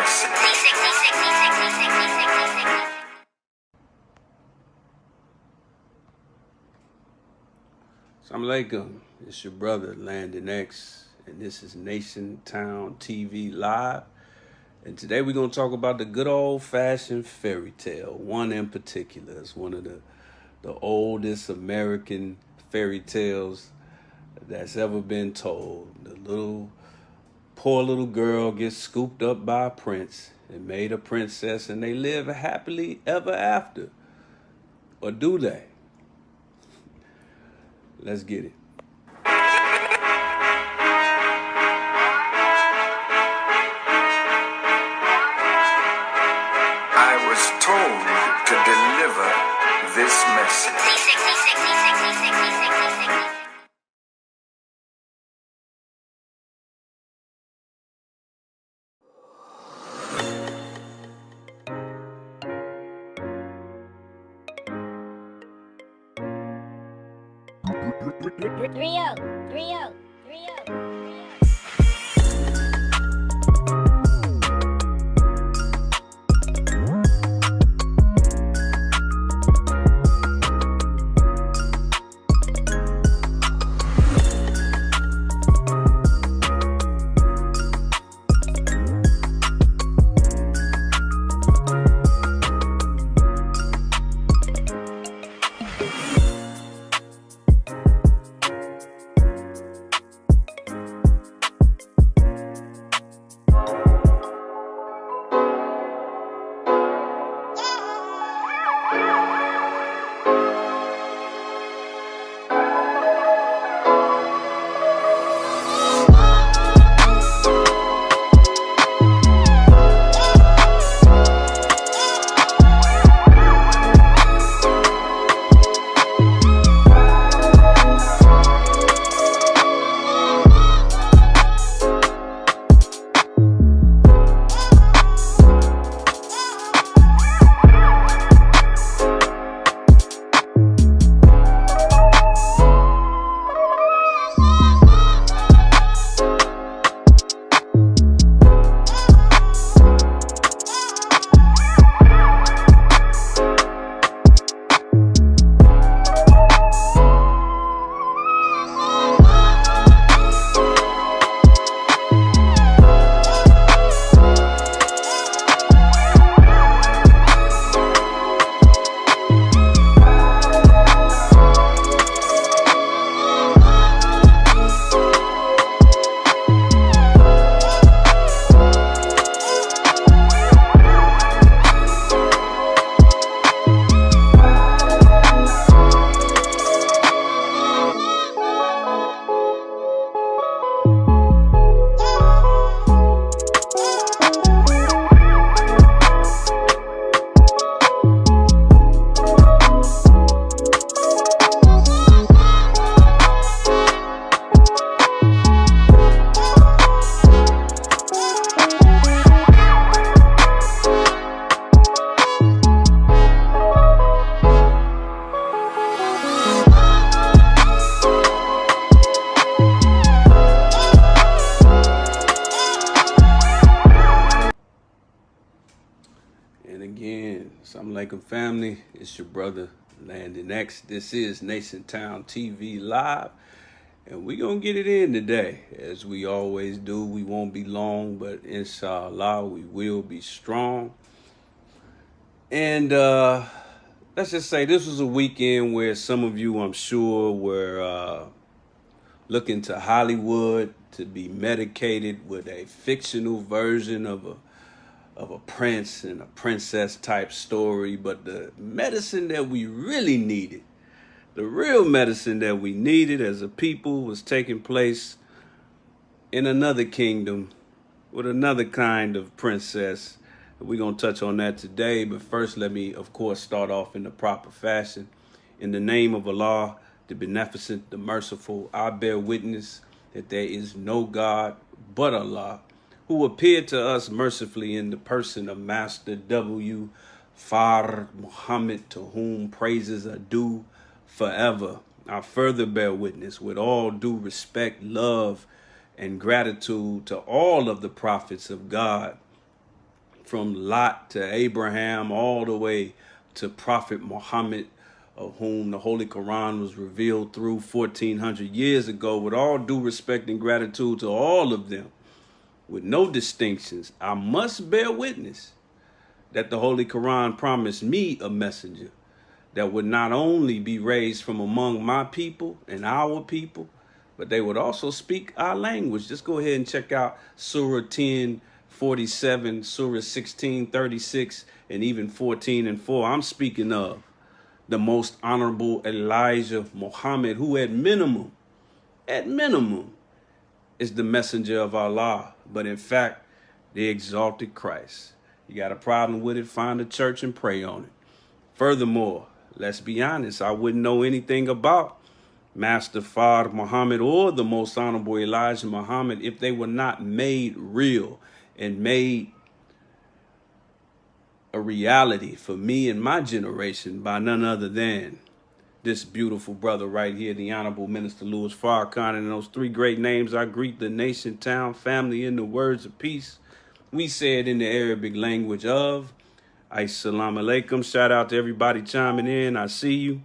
message. Assalamu alaikum. It's your brother Landon X, and this is Nation Town TV Live. And today we're going to talk about the good old-fashioned fairy tale. One in particular is one of the oldest American fairy tales that's ever been told. The poor little girl gets scooped up by a prince and made a princess, and they live happily ever after. Or do they? Let's get it. I was told to deliver this message. Three-o. And again, Assalamu alaikum family. It's your brother Landon X. This is Nation Town TV Live. And we're going to get it in today. As we always do, we won't be long, but inshallah, we will be strong. And let's just say this was a weekend where some of you, I'm sure, were looking to Hollywood to be medicated with a fictional version of a prince and a princess type story. But the medicine that we really needed, the real medicine that we needed as a people, was taking place in another kingdom with another kind of princess. We're going to touch on that today. But first, let me, of course, start off in the proper fashion. In the name of Allah, the Beneficent, the Merciful, I bear witness that there is no God but Allah, who appeared to us mercifully in the person of Master W. Fard Muhammad, to whom praises are due forever. I further bear witness with all due respect, love, and gratitude to all of the prophets of God from Lot to Abraham all the way to Prophet Muhammad, of whom the Holy Quran was revealed through 1400 years ago. With all due respect and gratitude to all of them, with no distinctions, I must bear witness that the Holy Quran promised me a messenger that would not only be raised from among my people and our people, but they would also speak our language. Just go ahead and check out Surah 10:47, Surah 16:36, and even 14:4. I'm speaking of the most honorable Elijah Muhammad, who at minimum, is the messenger of Allah, but in fact, the exalted Christ. You got a problem with it, find a church and pray on it. Furthermore, let's be honest, I wouldn't know anything about Master Fard Muhammad or the most honorable Elijah Muhammad if they were not made real and made a reality for me and my generation by none other than this beautiful brother right here, the Honorable Minister Louis Farrakhan. And those three great names, I greet the nation, town, family in the words of peace. We say it in the Arabic language of Assalamu alaikum. Shout out to everybody chiming in. I see you.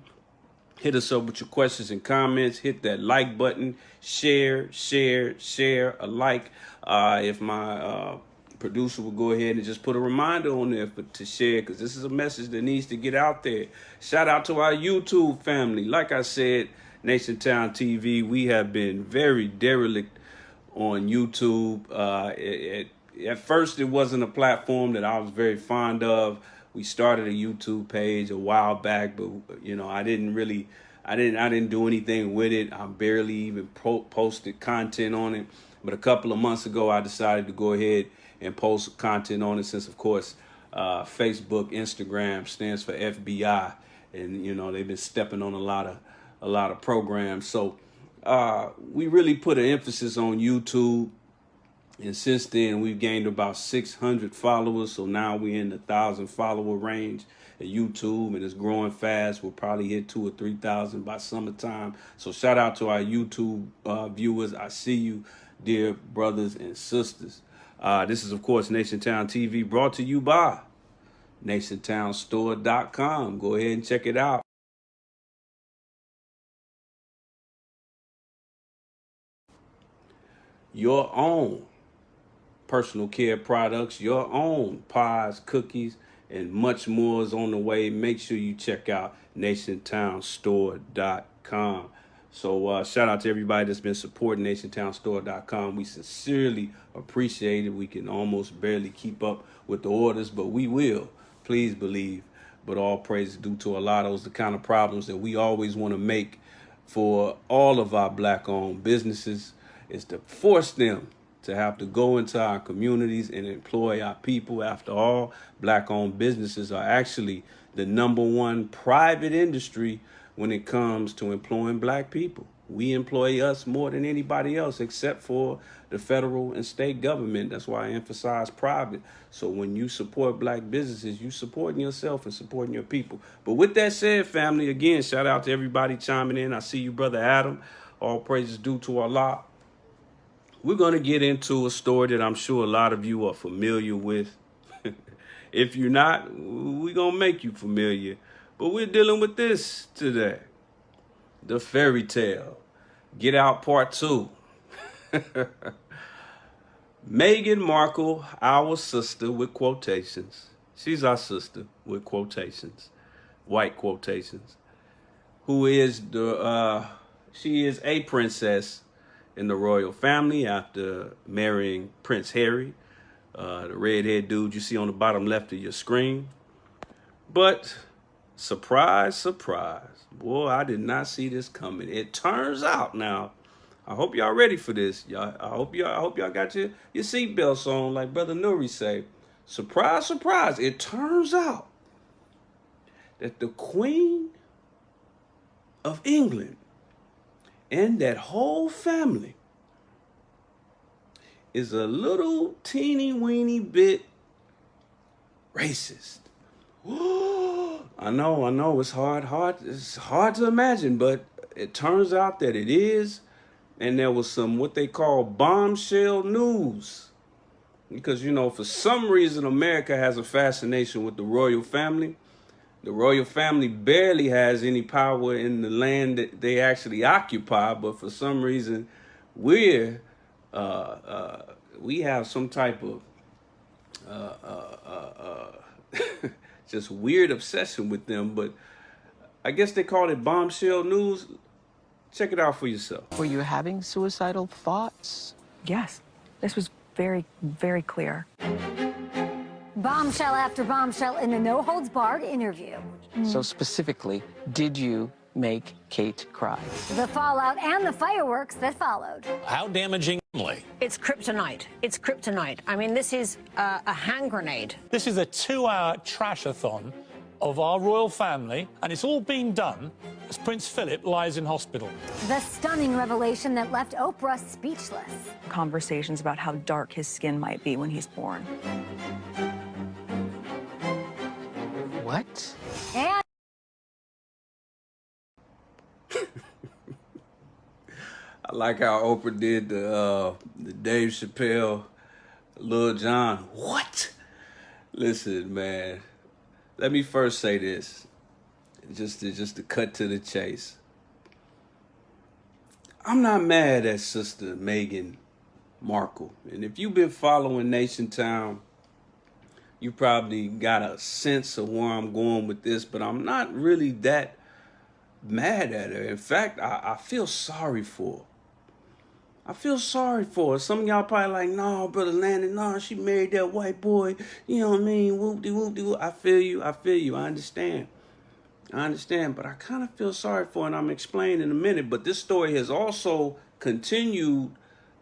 Hit us up with your questions and comments. Hit that like button. Share a like. If my producer will go ahead and just put a reminder on there to share, because this is a message that needs to get out there. Shout out to our YouTube family. Like I said, Nation Town TV, we have been very derelict on YouTube. At first, it wasn't a platform that I was very fond of. We started a YouTube page a while back, but you know, I didn't do anything with it. I barely even posted content on it. But a couple of months ago, I decided to go ahead and post content on it, since of course Facebook, Instagram stands for FBI, and you know, they've been stepping on a lot of programs. So we really put an emphasis on YouTube. And since then, we've gained about 600 followers. So now we're in the 1,000 follower range at YouTube, and it's growing fast. We'll probably hit 2,000 or 3,000 by summertime. So shout out to our YouTube viewers. I see you, dear brothers and sisters. This is, of course, Nation Town TV, brought to you by NationTownStore.com. Go ahead and check it out. Your own personal care products, your own pies, cookies, and much more is on the way. Make sure you check out NationTownStore.com. So shout out to everybody that's been supporting NationTownStore.com. We sincerely appreciate it. We can almost barely keep up with the orders, but we will. Please believe. But all praise is due to Allah. Those are the kind of problems that we always want to make for all of our black-owned businesses, is to force them to have to go into our communities and employ our people. After all, black-owned businesses are actually the #1 private industry when it comes to employing black people. We employ us more than anybody else, except for the federal and state government. That's why I emphasize private. So when you support black businesses, you supporting yourself and supporting your people. But with that said, family, again, shout out to everybody chiming in. I see you, Brother Adam. All praises due to Allah. We're going to get into a story that I'm sure a lot of you are familiar with. If you're not, we're going to make you familiar. But we're dealing with this today. The FairyTale. Get Out Part 2. Meghan Markle, our sister with quotations. She's our sister with quotations. White quotations. Who is she is a princess in the royal family after marrying Prince Harry, the redhead dude you see on the bottom left of your screen. But surprise, surprise, boy, I did not see this coming. It turns out, now, I hope y'all ready for this. I hope y'all got your seatbelts on, like Brother Nuri say. Surprise, surprise, it turns out that the Queen of England and that whole family is a little teeny weeny bit racist. I know, it's hard to imagine, but it turns out that it is. And there was some what they call bombshell news Because, you know, for some reason, America has a fascination with the royal family. The royal family barely has any power in the land that they actually occupy, but for some reason, we're we have some type of just weird obsession with them. But I guess they call it bombshell news. Check it out for yourself. Were you having suicidal thoughts? Yes, this was very, very clear. Bombshell after bombshell in a no-holds-barred interview. So specifically, did you make Kate cry? The fallout and the fireworks that followed. How damaging? It's kryptonite. It's kryptonite. I mean, this is a hand grenade. This is a 2-hour trash-a-thon of our royal family, and it's all been done as Prince Philip lies in hospital. The stunning revelation that left Oprah speechless. Conversations about how dark his skin might be when he's born. What? And I like how Oprah did the Dave Chappelle, Lil Jon. What? Listen, man. Let me first say this, just to cut to the chase. I'm not mad at Sister Meghan Markle, and if you've been following Nation Town, you probably got a sense of where I'm going with this. But I'm not really that mad at her. In fact, I feel sorry for her. I feel sorry for her. Some of y'all probably like, no, Brother Landon, no, she married that white boy. You know what I mean? Whoop-de-whoop-de-whoop. I feel you. I understand. But I kind of feel sorry for her, and I'm explaining in a minute. But this story has also continued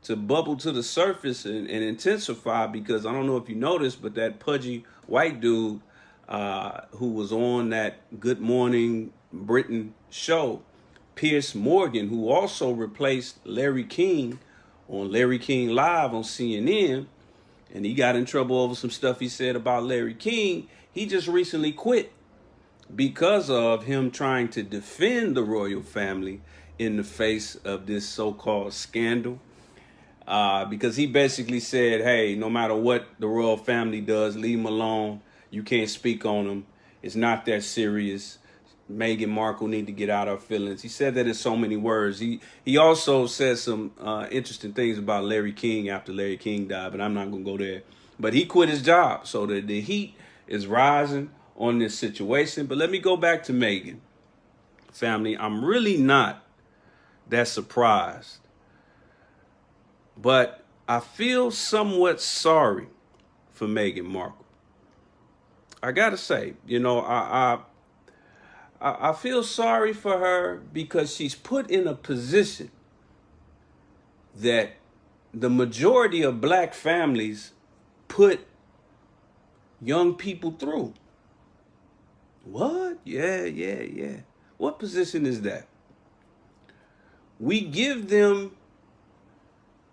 to bubble to the surface and intensify, because I don't know if you noticed, but that pudgy white dude who was on that Good Morning Britain show, Piers Morgan, who also replaced Larry King on Larry King Live on CNN, and he got in trouble over some stuff he said about Larry King. He just recently quit because of him trying to defend the royal family in the face of this so-called scandal. Because he basically said, hey, no matter what the royal family does, leave them alone. You can't speak on them. It's not that serious. Meghan Markle need to get out her feelings. He said that in so many words. He also said some interesting things about Larry King after Larry King died, but I'm not going to go there. But he quit his job, so the heat is rising on this situation. But let me go back to Meghan. Family, I'm really not that surprised. But I feel somewhat sorry for Meghan Markle. I got to say, you know, I feel sorry for her because she's put in a position that the majority of black families put young people through. What? Yeah. What position is that? We give them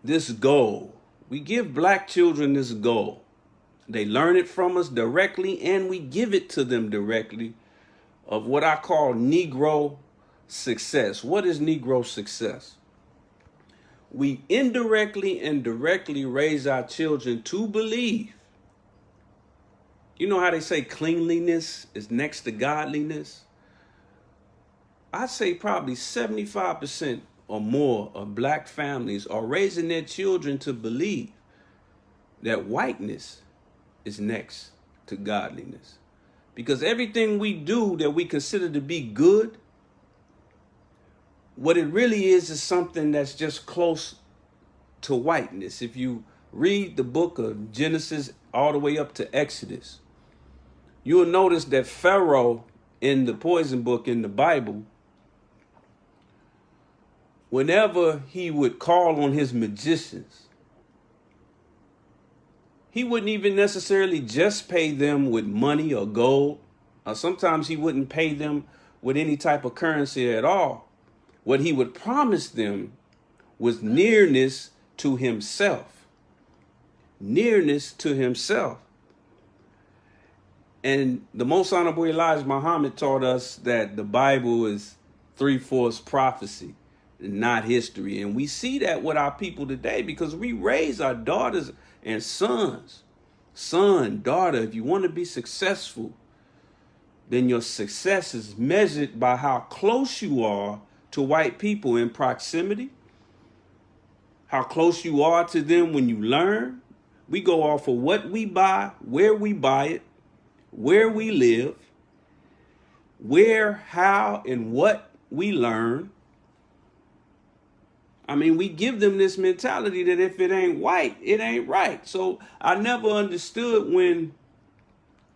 this goal. We give black children this goal. They learn it from us directly, and we give it to them directly, of what I call Negro success. What is Negro success? We indirectly and directly raise our children to believe. You know how they say cleanliness is next to godliness? I'd say probably 75% or more of black families are raising their children to believe that whiteness is next to godliness. Because everything we do that we consider to be good, what it really is something that's just close to whiteness. If you read the book of Genesis all the way up to Exodus, you will notice that Pharaoh in the poison book in the Bible, whenever he would call on his magicians, he wouldn't even necessarily just pay them with money or gold. Or sometimes he wouldn't pay them with any type of currency at all. What he would promise them was nearness to himself. Nearness to himself. And the Most Honorable Elijah Muhammad taught us that the Bible is 3/4 prophecy, not history. And we see that with our people today, because we raise our daughters And sons, son, daughter, if you want to be successful, then your success is measured by how close you are to white people in proximity, how close you are to them when you learn. We go off of what we buy, where we buy it, where we live, where, how, and what we learn. I mean, we give them this mentality that if it ain't white, it ain't right. So I never understood when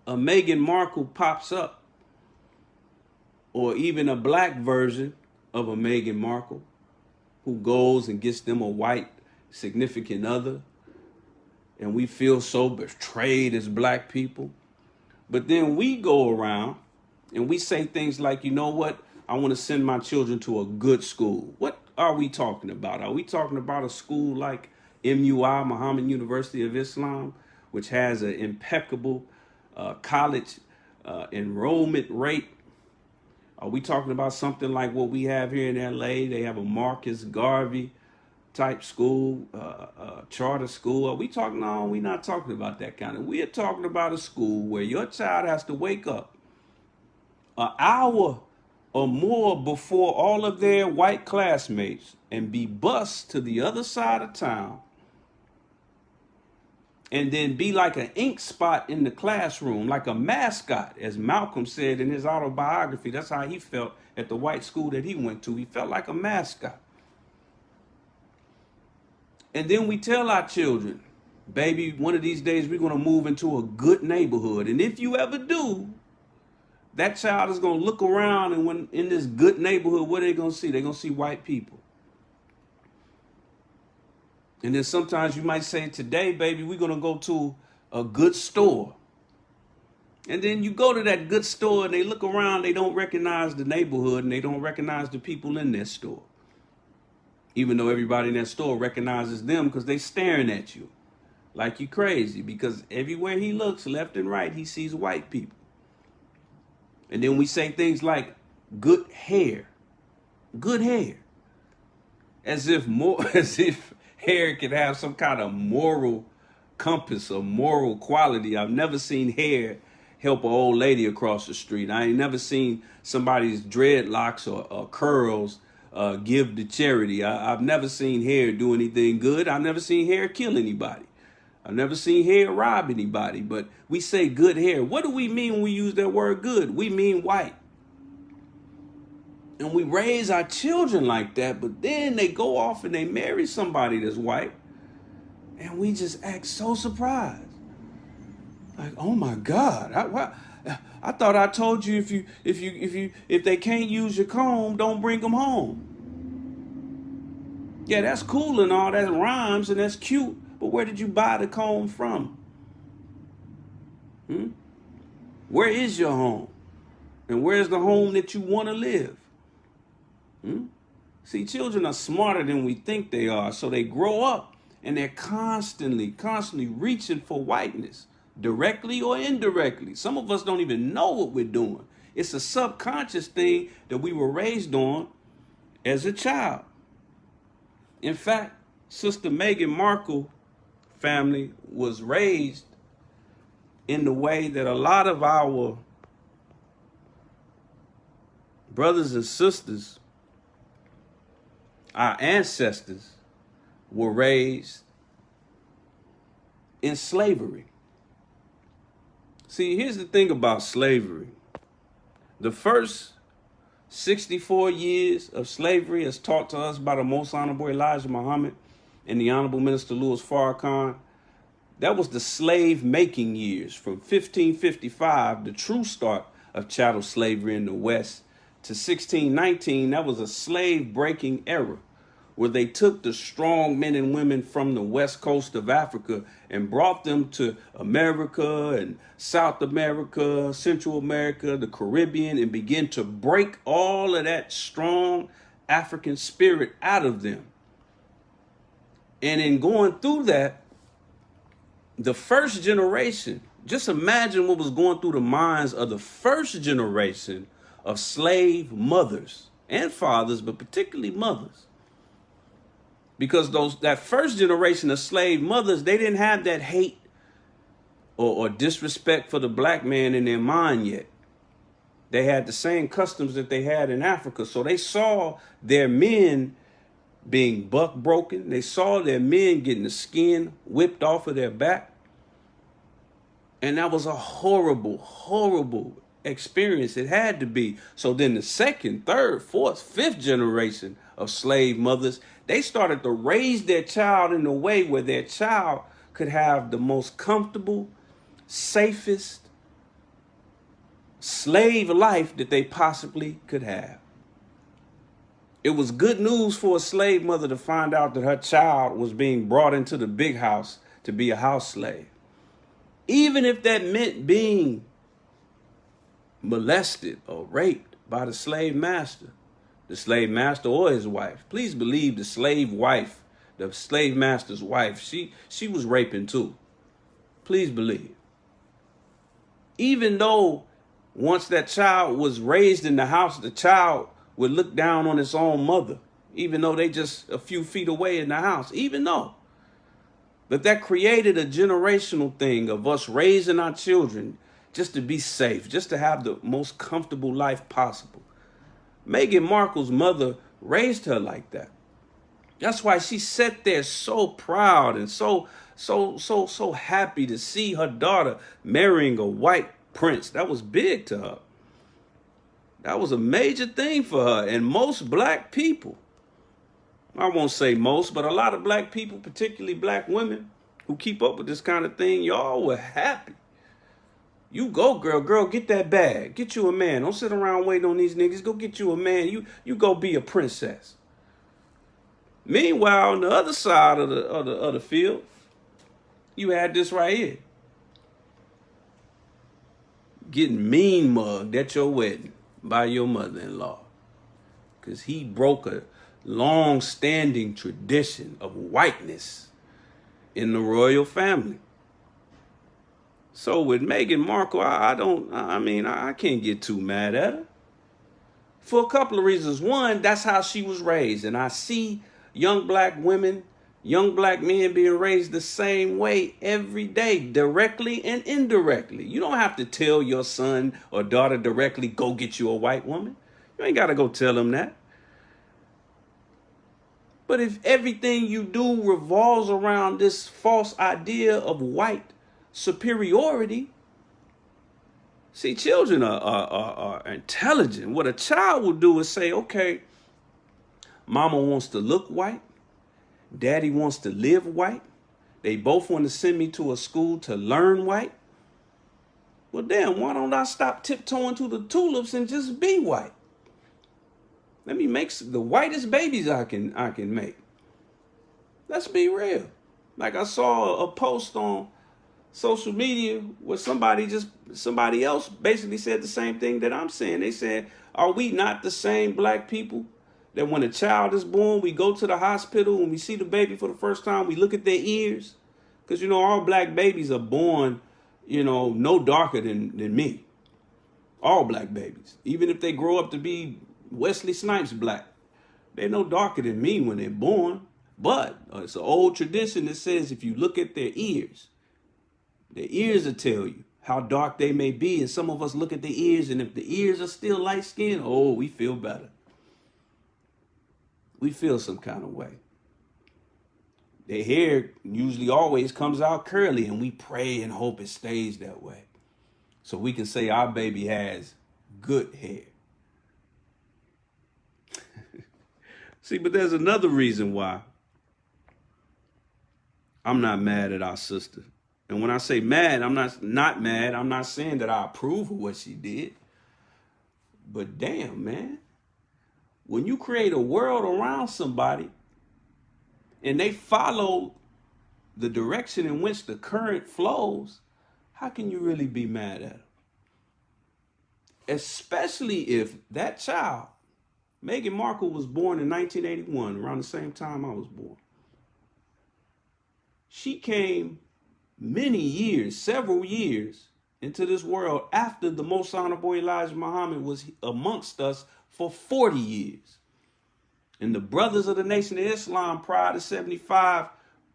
a Meghan Markle pops up, or even a black version of a Meghan Markle who goes and gets them a white significant other, and we feel so betrayed as black people. But then we go around and we say things like, you know what? I want to send my children to a good school. What are we talking about? Are we talking about a school like MUI, Muhammad University of Islam, which has an impeccable college enrollment rate? Are we talking about something like what we have here in LA? They have a Marcus Garvey type school, charter school. Are we talking? No, we're not talking about that kind of. We are talking about a school where your child has to wake up an hour or more before all of their white classmates and be bused to the other side of town, and then be like an ink spot in the classroom, like a mascot, as Malcolm said in his autobiography. That's how he felt at the white school that he went to. He felt like a mascot. And then we tell our children, baby, one of these days we're going to move into a good neighborhood. And if you ever do, that child is going to look around, and when in this good neighborhood, what are they going to see? They're going to see white people. And then sometimes you might say, today, baby, we're going to go to a good store. And then you go to that good store and they look around, they don't recognize the neighborhood and they don't recognize the people in that store. Even though everybody in that store recognizes them because they're staring at you like you crazy, because everywhere he looks, left and right, he sees white people. And then we say things like good hair, as if hair could have some kind of moral compass or moral quality. I've never seen hair help an old lady across the street. I ain't never seen somebody's dreadlocks or curls give to charity. I've never seen hair do anything good. I've never seen hair kill anybody. I've never seen hair rob anybody. But we say good hair. What do we mean when we use that word good? We mean white. And we raise our children like that, but then they go off and they marry somebody that's white, and we just act so surprised. Like, oh my God, I thought I told you if they can't use your comb, don't bring them home. Yeah, that's cool and all, that rhymes and that's cute, but where did you buy the comb from? Where is your home? And where's the home that you want to live? See, children are smarter than we think they are, so they grow up and they're constantly reaching for whiteness, directly or indirectly. Some of us don't even know what we're doing. It's a subconscious thing that we were raised on as a child. In fact, Sister Meghan Markle family was raised in the way that a lot of our brothers and sisters, our ancestors, were raised in slavery. See, here's the thing about slavery. The first 64 years of slavery, as taught to us by the Most Honorable Elijah Muhammad and the Honorable Minister Louis Farrakhan, that was the slave-making years from 1555, the true start of chattel slavery in the West, to 1619. That was a slave-breaking era where they took the strong men and women from the west coast of Africa and brought them to America and South America, Central America, the Caribbean, and began to break all of that strong African spirit out of them. And in going through that, the first generation, just imagine what was going through the minds of the first generation of slave mothers and fathers, but particularly mothers. Because that first generation of slave mothers, they didn't have that hate or disrespect for the black man in their mind yet. They had the same customs that they had in Africa. So they saw their men being buck broken. They saw their men getting the skin whipped off of their back. And that was a horrible, horrible experience. It had to be. So then the second, third, fourth, fifth generation of slave mothers, they started to raise their child in a way where their child could have the most comfortable, safest slave life that they possibly could have. It was good news for a slave mother to find out that her child was being brought into the big house to be a house slave. Even if that meant being molested or raped by the slave master or his wife. Please believe the slave master's wife, she was raping too. Please believe. Even though once that child was raised in the house, the child would look down on its own mother, even though they just a few feet away in the house, even though. But that created a generational thing of us raising our children just to be safe, just to have the most comfortable life possible. Meghan Markle's mother raised her like that. That's why she sat there so proud and so happy to see her daughter marrying a white prince. That was big to her. That was a major thing for her. And most black people, I won't say most, but a lot of black people, particularly black women who keep up with this kind of thing, y'all were happy. You go, girl, get that bag. Get you a man. Don't sit around waiting on these niggas. Go get you a man. You go be a princess. Meanwhile, on the other side of the field, you had this right here. Getting mean mugged at your wedding by your mother-in-law. Because he broke a long-standing tradition of whiteness in the royal family. So with Meghan Markle, I can't get too mad at her. For a couple of reasons. One, that's how she was raised. And I see young black women, young black men being raised the same way every day, directly and indirectly. You don't have to tell your son or daughter directly, go get you a white woman. You ain't got to go tell them that. But if everything you do revolves around this false idea of white superiority, see, children are intelligent. What a child will do is say, okay, mama wants to look white. Daddy wants to live white. They both want to send me to a school to learn white. Well, damn, why don't I stop tiptoeing to the tulips and just be white? Let me make the whitest babies I can make. Let's be real. Like I saw a post on social media where somebody else basically said the same thing that I'm saying. They said, are we not the same black people that when a child is born, we go to the hospital and we see the baby for the first time, we look at their ears? Because, all black babies are born, no darker than me. All black babies. Even if they grow up to be Wesley Snipes black, they're no darker than me when they're born. But it's an old tradition that says if you look at their ears will tell you how dark they may be. And some of us look at the ears, and if the ears are still light skinned, we feel better. We feel some kind of way. Their hair usually always comes out curly, and we pray and hope it stays that way, so we can say our baby has good hair. See, but there's another reason why I'm not mad at our sister. And when I say mad, I'm not mad. I'm not saying that I approve of what she did. But damn, man, when you create a world around somebody and they follow the direction in which the current flows, how can you really be mad at them? Especially if that child, Meghan Markle, was born in 1981, around the same time I was born. She came several years into this world after the Most Honorable Elijah Muhammad was amongst us for 40 years. And the brothers of the Nation of Islam prior to 75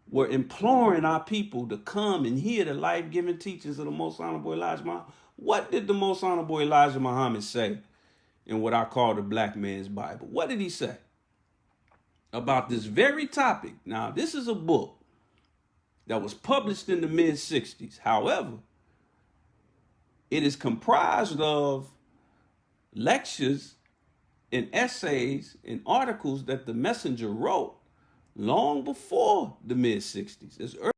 were imploring our people to come and hear the life-giving teachings of the Most Honorable Elijah Muhammad. What did the Most Honorable Elijah Muhammad say in what I call the black man's Bible? What did he say about this very topic? Now, this is a book that was published in the mid-60s. However, it is comprised of lectures and essays and articles that the messenger wrote long before the mid-60s. It's early.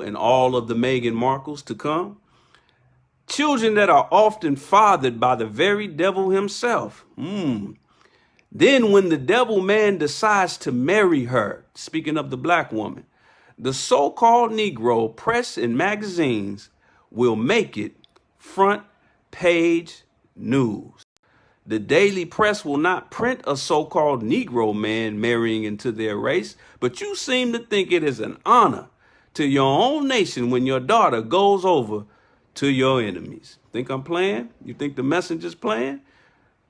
And all of the Meghan Markles to come. Children that are often fathered by the very devil himself. Then when the devil man decides to marry her, speaking of the black woman, the so-called Negro press and magazines will make it front page news. The daily press will not print a so-called Negro man marrying into their race, but you seem to think it is an honor to your own nation when your daughter goes over to your enemies. Think I'm playing? You think the messenger's playing?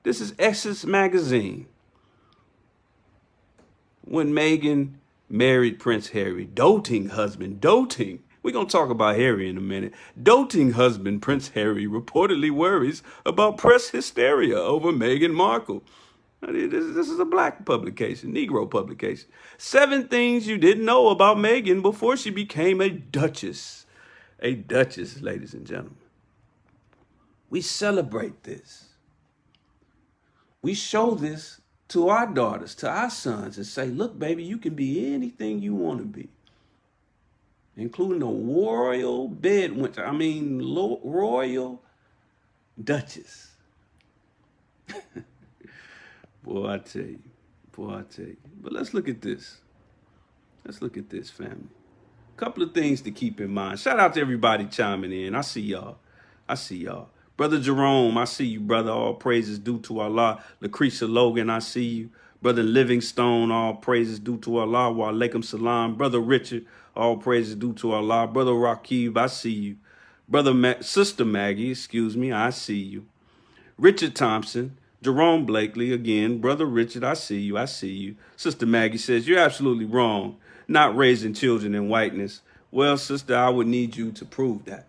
This is Essence Magazine. When Meghan married Prince Harry, doting husband, doting. We're going to talk about Harry in a minute. Doting husband Prince Harry reportedly worries about press hysteria over Meghan Markle. This is a black publication, Negro publication. 7 things you didn't know about Meghan before she became a duchess. A duchess, ladies and gentlemen. We celebrate this. We show this to our daughters, to our sons, and say, look, baby, you can be anything you want to be. Including a royal royal duchess. Boy, I tell you. Boy, I tell you. But let's look at this. Let's look at this, family. A couple of things to keep in mind. Shout out to everybody chiming in. I see y'all. I see y'all. Brother Jerome, I see you, brother. All praises due to Allah. Lucretia Logan, I see you. Brother Livingstone, all praises due to Allah. Wa alaikum salam. Brother Richard, all praises due to Allah. Brother Rakib, I see you. Sister Maggie, excuse me, I see you. Richard Thompson, Jerome Blakely, again. Brother Richard, I see you, I see you. Sister Maggie says, you're absolutely wrong, not raising children in whiteness. Well, sister, I would need you to prove that.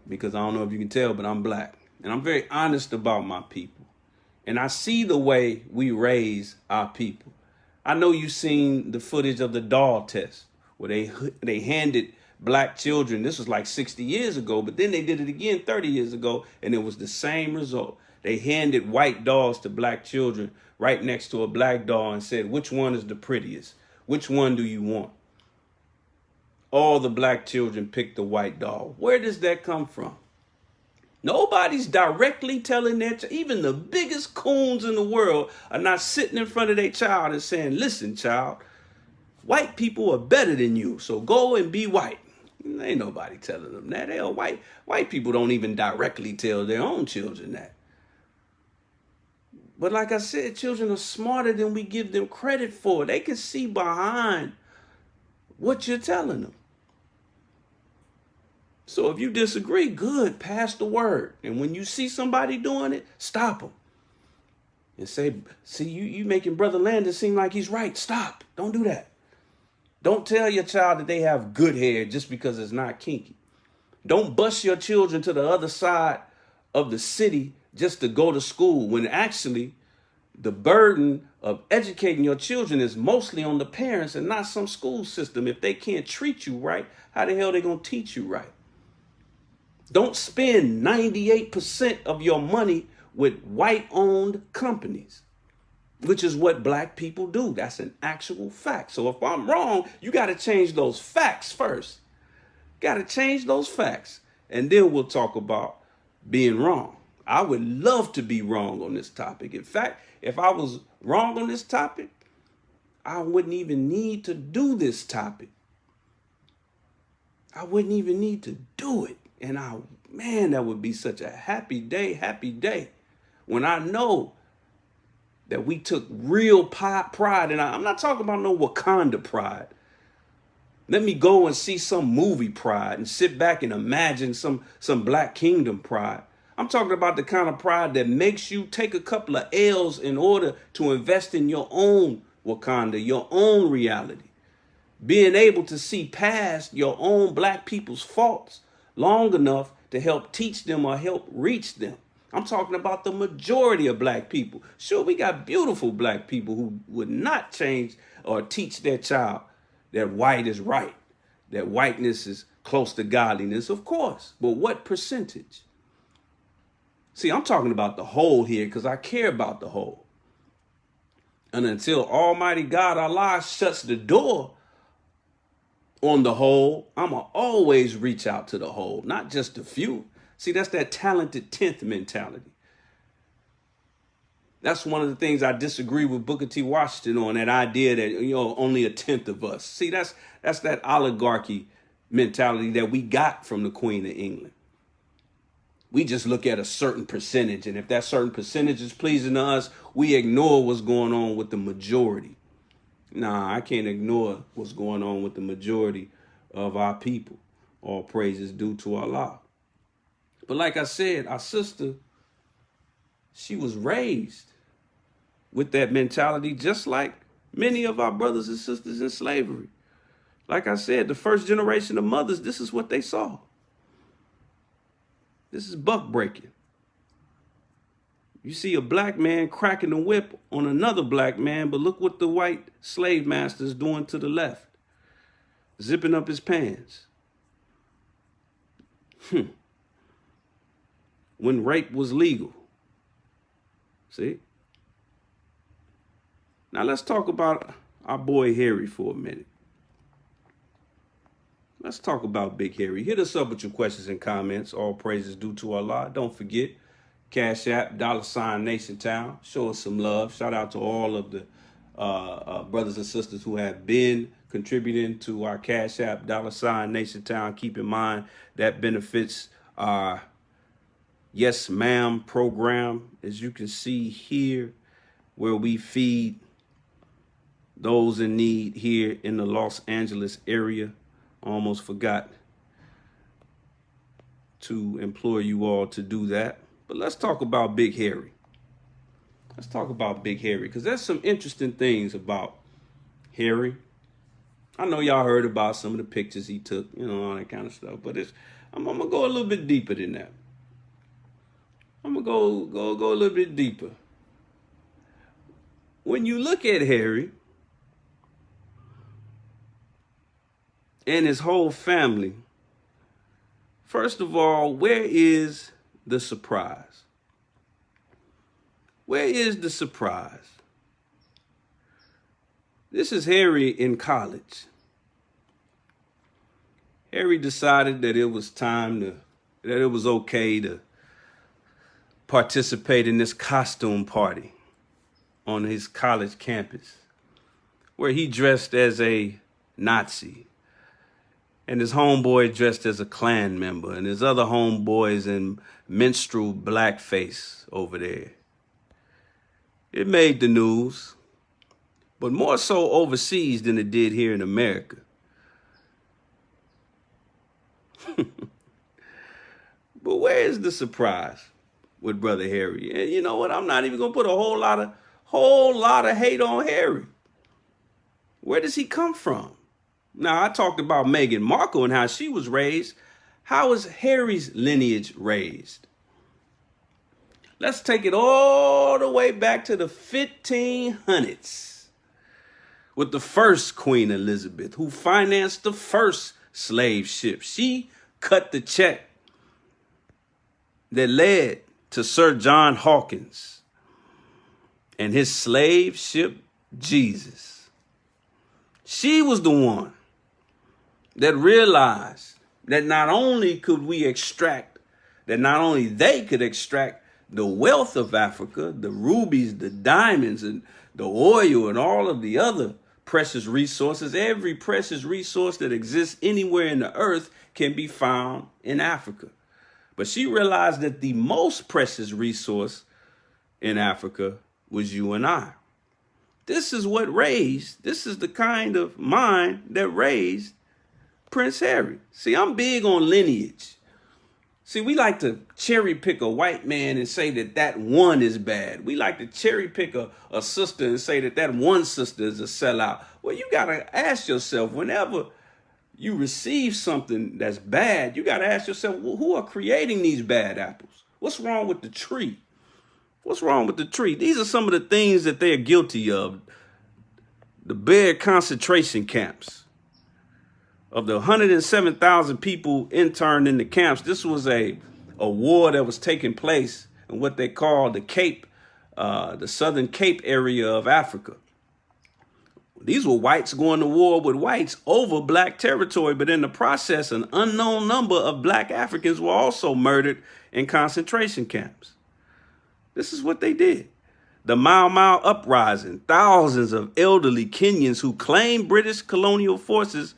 Because I don't know if you can tell, but I'm black. And I'm very honest about my people. And I see the way we raise our people. I know you've seen the footage of the doll test where they handed black children. This was like 60 years ago, but then they did it again 30 years ago, and it was the same result. They handed white dolls to black children right next to a black doll and said, which one is the prettiest? Which one do you want? All the black children picked the white doll. Where does that come from? Nobody's directly telling their child. Even the biggest coons in the world are not sitting in front of their child and saying, listen, child, white people are better than you, so go and be white. Ain't nobody telling them that. Hell, white people don't even directly tell their own children that. But like I said, children are smarter than we give them credit for. They can see behind what you're telling them. So if you disagree, good, pass the word. And when you see somebody doing it, stop them. And say, see, you making Brother Landon seem like he's right. Stop. Don't do that. Don't tell your child that they have good hair just because it's not kinky. Don't bus your children to the other side of the city just to go to school when actually the burden of educating your children is mostly on the parents and not some school system. If they can't treat you right, how the hell are they going to teach you right? Don't spend 98% of your money with white-owned companies, which is what black people do. That's an actual fact. So if I'm wrong, you got to change those facts first. Got to change those facts. And then we'll talk about being wrong. I would love to be wrong on this topic. In fact, if I was wrong on this topic, I wouldn't even need to do this topic. I wouldn't even need to do it. And man, that would be such a happy day when I know that we took real pride in. I'm not talking about no Wakanda pride. Let me go and see some movie pride and sit back and imagine some Black Kingdom pride. I'm talking about the kind of pride that makes you take a couple of L's in order to invest in your own Wakanda, your own reality. Being able to see past your own Black people's faults long enough to help teach them or help reach them. I'm talking about the majority of Black people. Sure, we got beautiful Black people who would not change or teach their child that white is right, that whiteness is close to godliness, of course. But what percentage? See, I'm talking about the whole here because I care about the whole. And until Almighty God, Allah, shuts the door on the whole, I'm going to always reach out to the whole, not just the few. See, that's that talented 10th mentality. That's one of the things I disagree with Booker T. Washington on, that idea that, only a 10th of us. See, that's that oligarchy mentality that we got from the Queen of England. We just look at a certain percentage, and if that certain percentage is pleasing to us, we ignore what's going on with the majority. Nah, I can't ignore what's going on with the majority of our people. All praise is due to Allah. But like I said, our sister, she was raised with that mentality, just like many of our brothers and sisters in slavery. Like I said, the first generation of mothers, this is what they saw. This is buck breaking. You see a Black man cracking the whip on another Black man, but look what the white slave master is doing to the left. Zipping up his pants. When rape was legal. See? Now let's talk about our boy Harry for a minute. Let's talk about Big Harry. Hit us up with your questions and comments. All praises due to Allah. Don't forget, Cash App, $Nationtown. Show us some love. Shout out to all of the brothers and sisters who have been contributing to our Cash App, $Nationtown. Keep in mind that benefits our Yes Ma'am program, as you can see here, where we feed those in need here in the Los Angeles area. Almost forgot to implore you all to do that. But let's talk about Big Harry. Let's talk about Big Harry, because there's some interesting things about Harry. I know y'all heard about some of the pictures he took, all that kind of stuff. But I'm going to go a little bit deeper than that. I'm going to go a little bit deeper. When you look at Harry and his whole family, first of all, where is the surprise? Where is the surprise? This is Harry in college. Harry decided that it was okay to participate in this costume party on his college campus, where he dressed as a Nazi. And his homeboy dressed as a Klan member, and his other homeboys in minstrel blackface over there. It made the news, but more so overseas than it did here in America. But where is the surprise with Brother Harry? And you know what? I'm not even gonna put a whole lot of hate on Harry. Where does he come from? Now, I talked about Meghan Markle and how she was raised. How is Harry's lineage raised? Let's take it all the way back to the 1500s with the first Queen Elizabeth, who financed the first slave ship. She cut the check that led to Sir John Hawkins and his slave ship, Jesus. She was the one that realized that not only they could extract the wealth of Africa, the rubies, the diamonds, and the oil, and all of the other precious resources. Every precious resource that exists anywhere in the earth can be found in Africa. But she realized that the most precious resource in Africa was you and I. This is the kind of mind that raised Prince Harry. See, I'm big on lineage. See, we like to cherry pick a white man and say that one is bad. We like to cherry pick a sister and say that one sister is a sellout. Well, you got to ask yourself, whenever you receive something that's bad, you got to ask yourself, well, who are creating these bad apples? What's wrong with the tree? What's wrong with the tree? These are some of the things that they're guilty of. The bear concentration camps. Of the 107,000 people interned in the camps, this was a war that was taking place in what they call the Cape, the Southern Cape area of Africa. These were whites going to war with whites over black territory, but in the process, an unknown number of black Africans were also murdered in concentration camps. This is what they did. The Mau Mau uprising, thousands of elderly Kenyans who claimed British colonial forces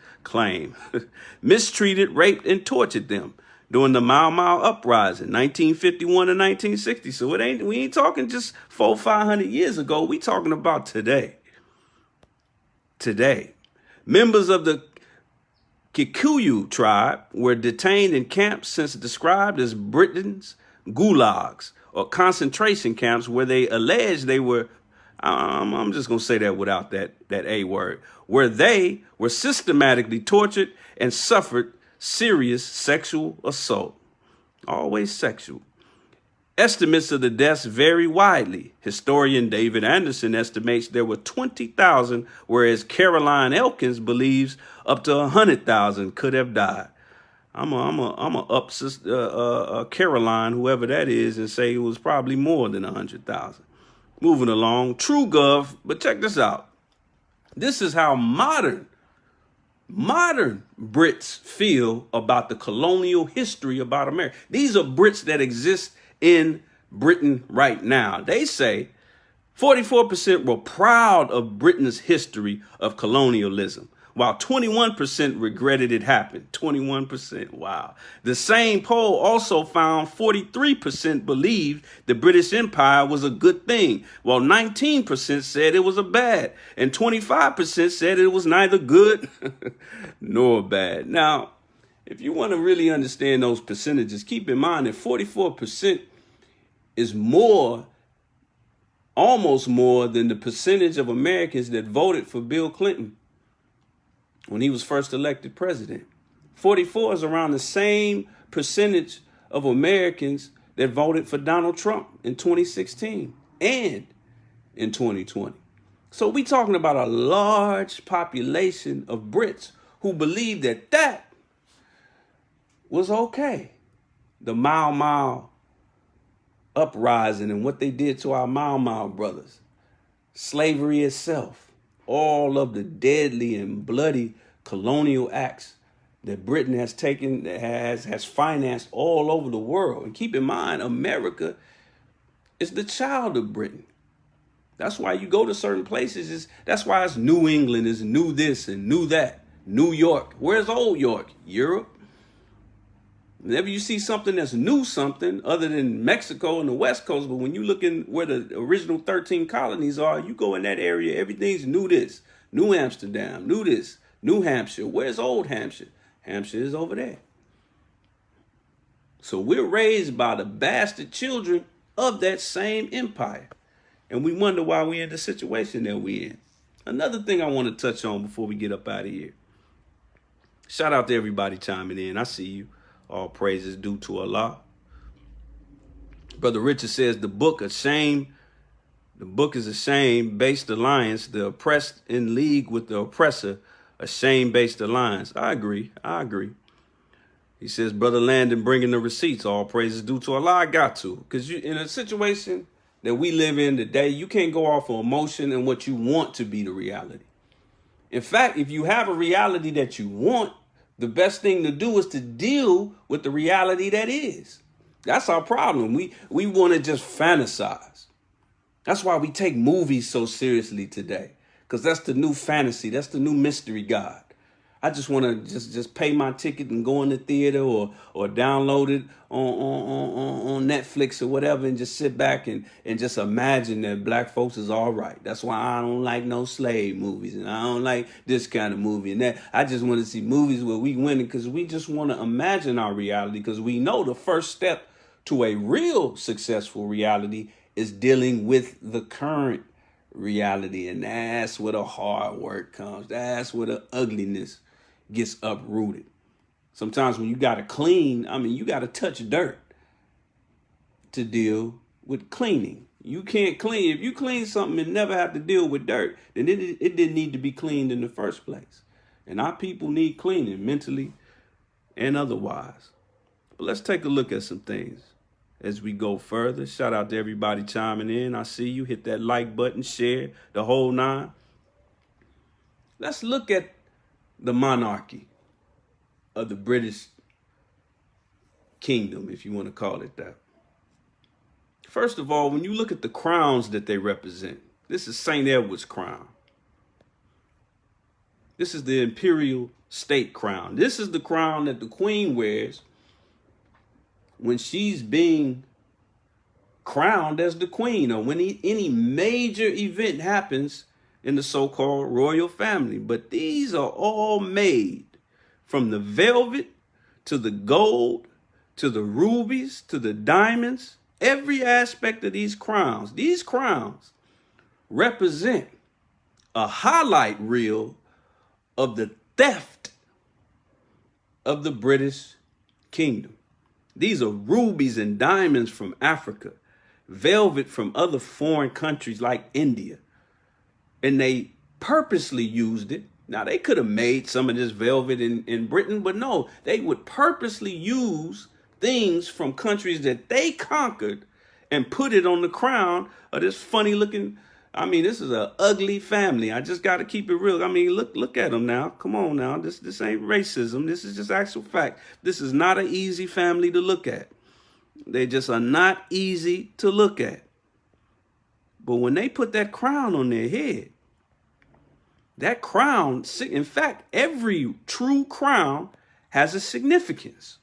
mistreated, raped, and tortured them during the Mau Mau uprising, 1951 to 1960. So we ain't talking just 400-500 years ago. We talking about today. Today, members of the Kikuyu tribe were detained in camps since described as Britain's gulags, or concentration camps, where they alleged they were, I'm just going to say that without that A word, where they were systematically tortured and suffered serious sexual assault. Always sexual. Estimates of the deaths vary widely. Historian David Anderson estimates there were 20,000, whereas Caroline Elkins believes up to 100,000 could have died. I'm a up Caroline, whoever that is, and say it was probably more than 100,000. Moving along, TrueGov, but check this out. This is how modern Brits feel about the colonial history about America. These are Brits that exist in Britain right now. They say 44% were proud of Britain's history of colonialism, while 21% regretted it happened. 21%, wow. The same poll also found 43% believed the British Empire was a good thing, while 19% said it was a bad, and 25% said it was neither good nor bad. Now, if you want to really understand those percentages, keep in mind that 44% is almost more than the percentage of Americans that voted for Bill Clinton when he was first elected president. 44 is around the same percentage of Americans that voted for Donald Trump in 2016 and in 2020. So we talking about a large population of Brits who believe that was okay. The Mau Mau uprising and what they did to our Mau Mau brothers. Slavery itself. All of the deadly and bloody colonial acts that Britain has taken, has financed all over the world. And keep in mind, America is the child of Britain. That's why you go to certain places. That's why it's New England, is new this and new that. New York. Where's old York? Europe. Whenever you see something that's new something, other than Mexico and the West Coast, but when you look in where the original 13 colonies are, you go in that area, everything's new this. New Amsterdam, new this. New Hampshire. Where's old Hampshire? Hampshire is over there. So we're raised by the bastard children of that same empire. And we wonder why we're in the situation that we're in. Another thing I want to touch on before we get up out of here. Shout out to everybody chiming in. I see you. All praises due to Allah. Brother Richard says the book is a shame-based alliance. The oppressed in league with the oppressor, a shame-based alliance. I agree. He says, Brother Landon bringing the receipts. All praises due to Allah. I got to. Because in a situation that we live in today, you can't go off of emotion and what you want to be the reality. In fact, if you have a reality that you want, the best thing to do is to deal with the reality that is. That's our problem. We want to just fantasize. That's why we take movies so seriously today, because that's the new fantasy. That's the new mystery God. I just want to just pay my ticket and go in the theater or download it on Netflix or whatever and just sit back and just imagine that black folks is all right. That's why I don't like no slave movies and I don't like this kind of movie and that. I just want to see movies where we win it because we just want to imagine our reality because we know the first step to a real successful reality is dealing with the current reality, and that's where the hard work comes. That's where the ugliness gets uprooted. Sometimes when you got to clean, I mean, you got to touch dirt to deal with cleaning. You can't clean. If you clean something and never have to deal with dirt, then it didn't need to be cleaned in the first place. And our people need cleaning mentally and otherwise. But let's take a look at some things as we go further. Shout out to everybody chiming in. I see you. Hit that like button, share, the whole nine. Let's look at the monarchy of the British kingdom, if you want to call it that. First of all, when you look at the crowns that they represent, this is St. Edward's crown. This is the imperial state crown. This is the crown that the queen wears when she's being crowned as the queen or when any major event happens in the so-called royal family. But these are all made from the velvet to the gold to the rubies to the diamonds. Every aspect of these crowns represent a highlight reel of the theft of the British kingdom. These are rubies and diamonds from Africa, velvet from other foreign countries like India. And they purposely used it. Now, they could have made some of this velvet in Britain, but no, they would purposely use things from countries that they conquered and put it on the crown of this funny looking, I mean, this is an ugly family. I just got to keep it real. I mean, look at them now. Come on now. This ain't racism. This is just actual fact. This is not an easy family to look at. They just are not easy to look at. But when they put that crown on their head, that crown, in fact, every true crown has a significance.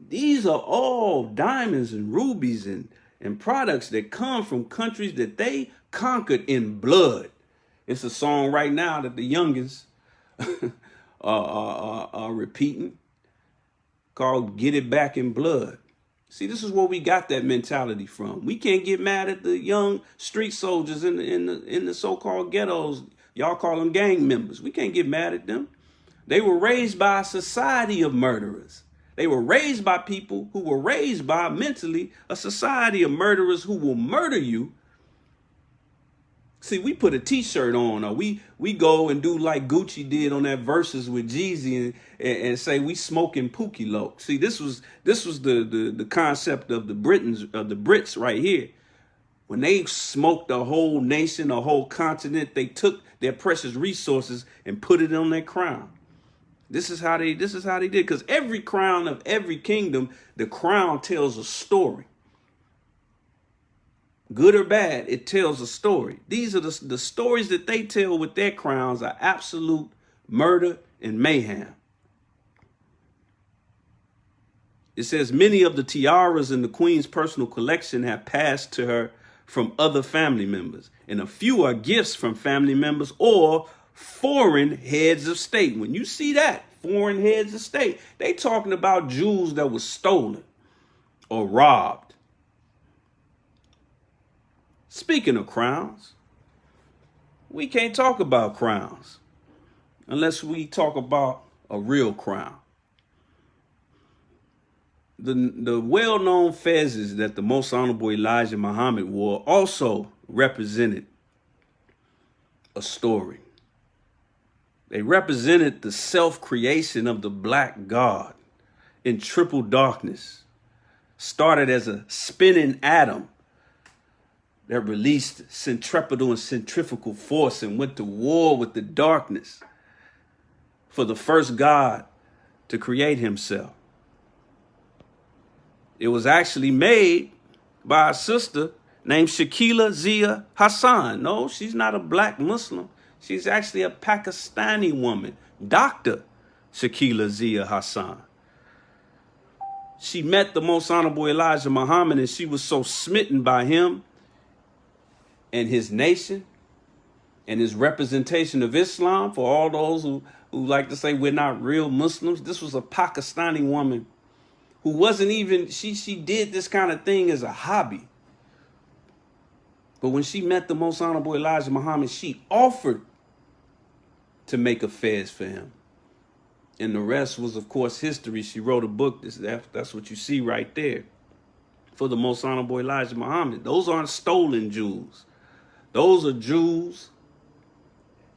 These are all diamonds and rubies and products that come from countries that they conquered in blood. It's a song right now that the youngins are repeating called Get It Back in Blood. See, this is where we got that mentality from. We can't get mad at the young street soldiers in the so-called ghettos. Y'all call them gang members. We can't get mad at them. They were raised by a society of murderers. They were raised by people who were raised by mentally a society of murderers who will murder you. See, we put a t-shirt on, or we go and do like Gucci did on that Versus with Jeezy and say we smoking Pookie Loke. See, this was the concept of the Brits right here. When they smoked a whole nation, a whole continent, they took their precious resources and put it on their crown. This is how they did, because every crown of every kingdom, the crown tells a story. Good or bad, it tells a story. These are the stories that they tell with their crowns are absolute murder and mayhem. It says many of the tiaras in the queen's personal collection have passed to her from other family members, and a few are gifts from family members or foreign heads of state. When you see that, foreign heads of state, they talking about jewels that were stolen or robbed. Speaking of crowns, we can't talk about crowns unless we talk about a real crown. The well-known fezzes that the Most Honorable Elijah Muhammad wore also represented a story. They represented the self-creation of the black god in triple darkness. Started as a spinning atom that released centripetal and centrifugal force and went to war with the darkness for the first god to create himself. It was actually made by a sister named Shakila Zia Hassan. No, she's not a black Muslim. She's actually a Pakistani woman, Dr. Shakila Zia Hassan. She met the Most Honorable Elijah Muhammad, and she was so smitten by him and his nation and his representation of Islam. For all those who like to say we're not real Muslims, this was a Pakistani woman who wasn't even, she did this kind of thing as a hobby. But when she met the Most Honorable Elijah Muhammad, she offered to make affairs for him. And the rest was, of course, history. She wrote a book. That's what you see right there. For the Most Honorable Elijah Muhammad. Those aren't stolen jewels. Those are jewels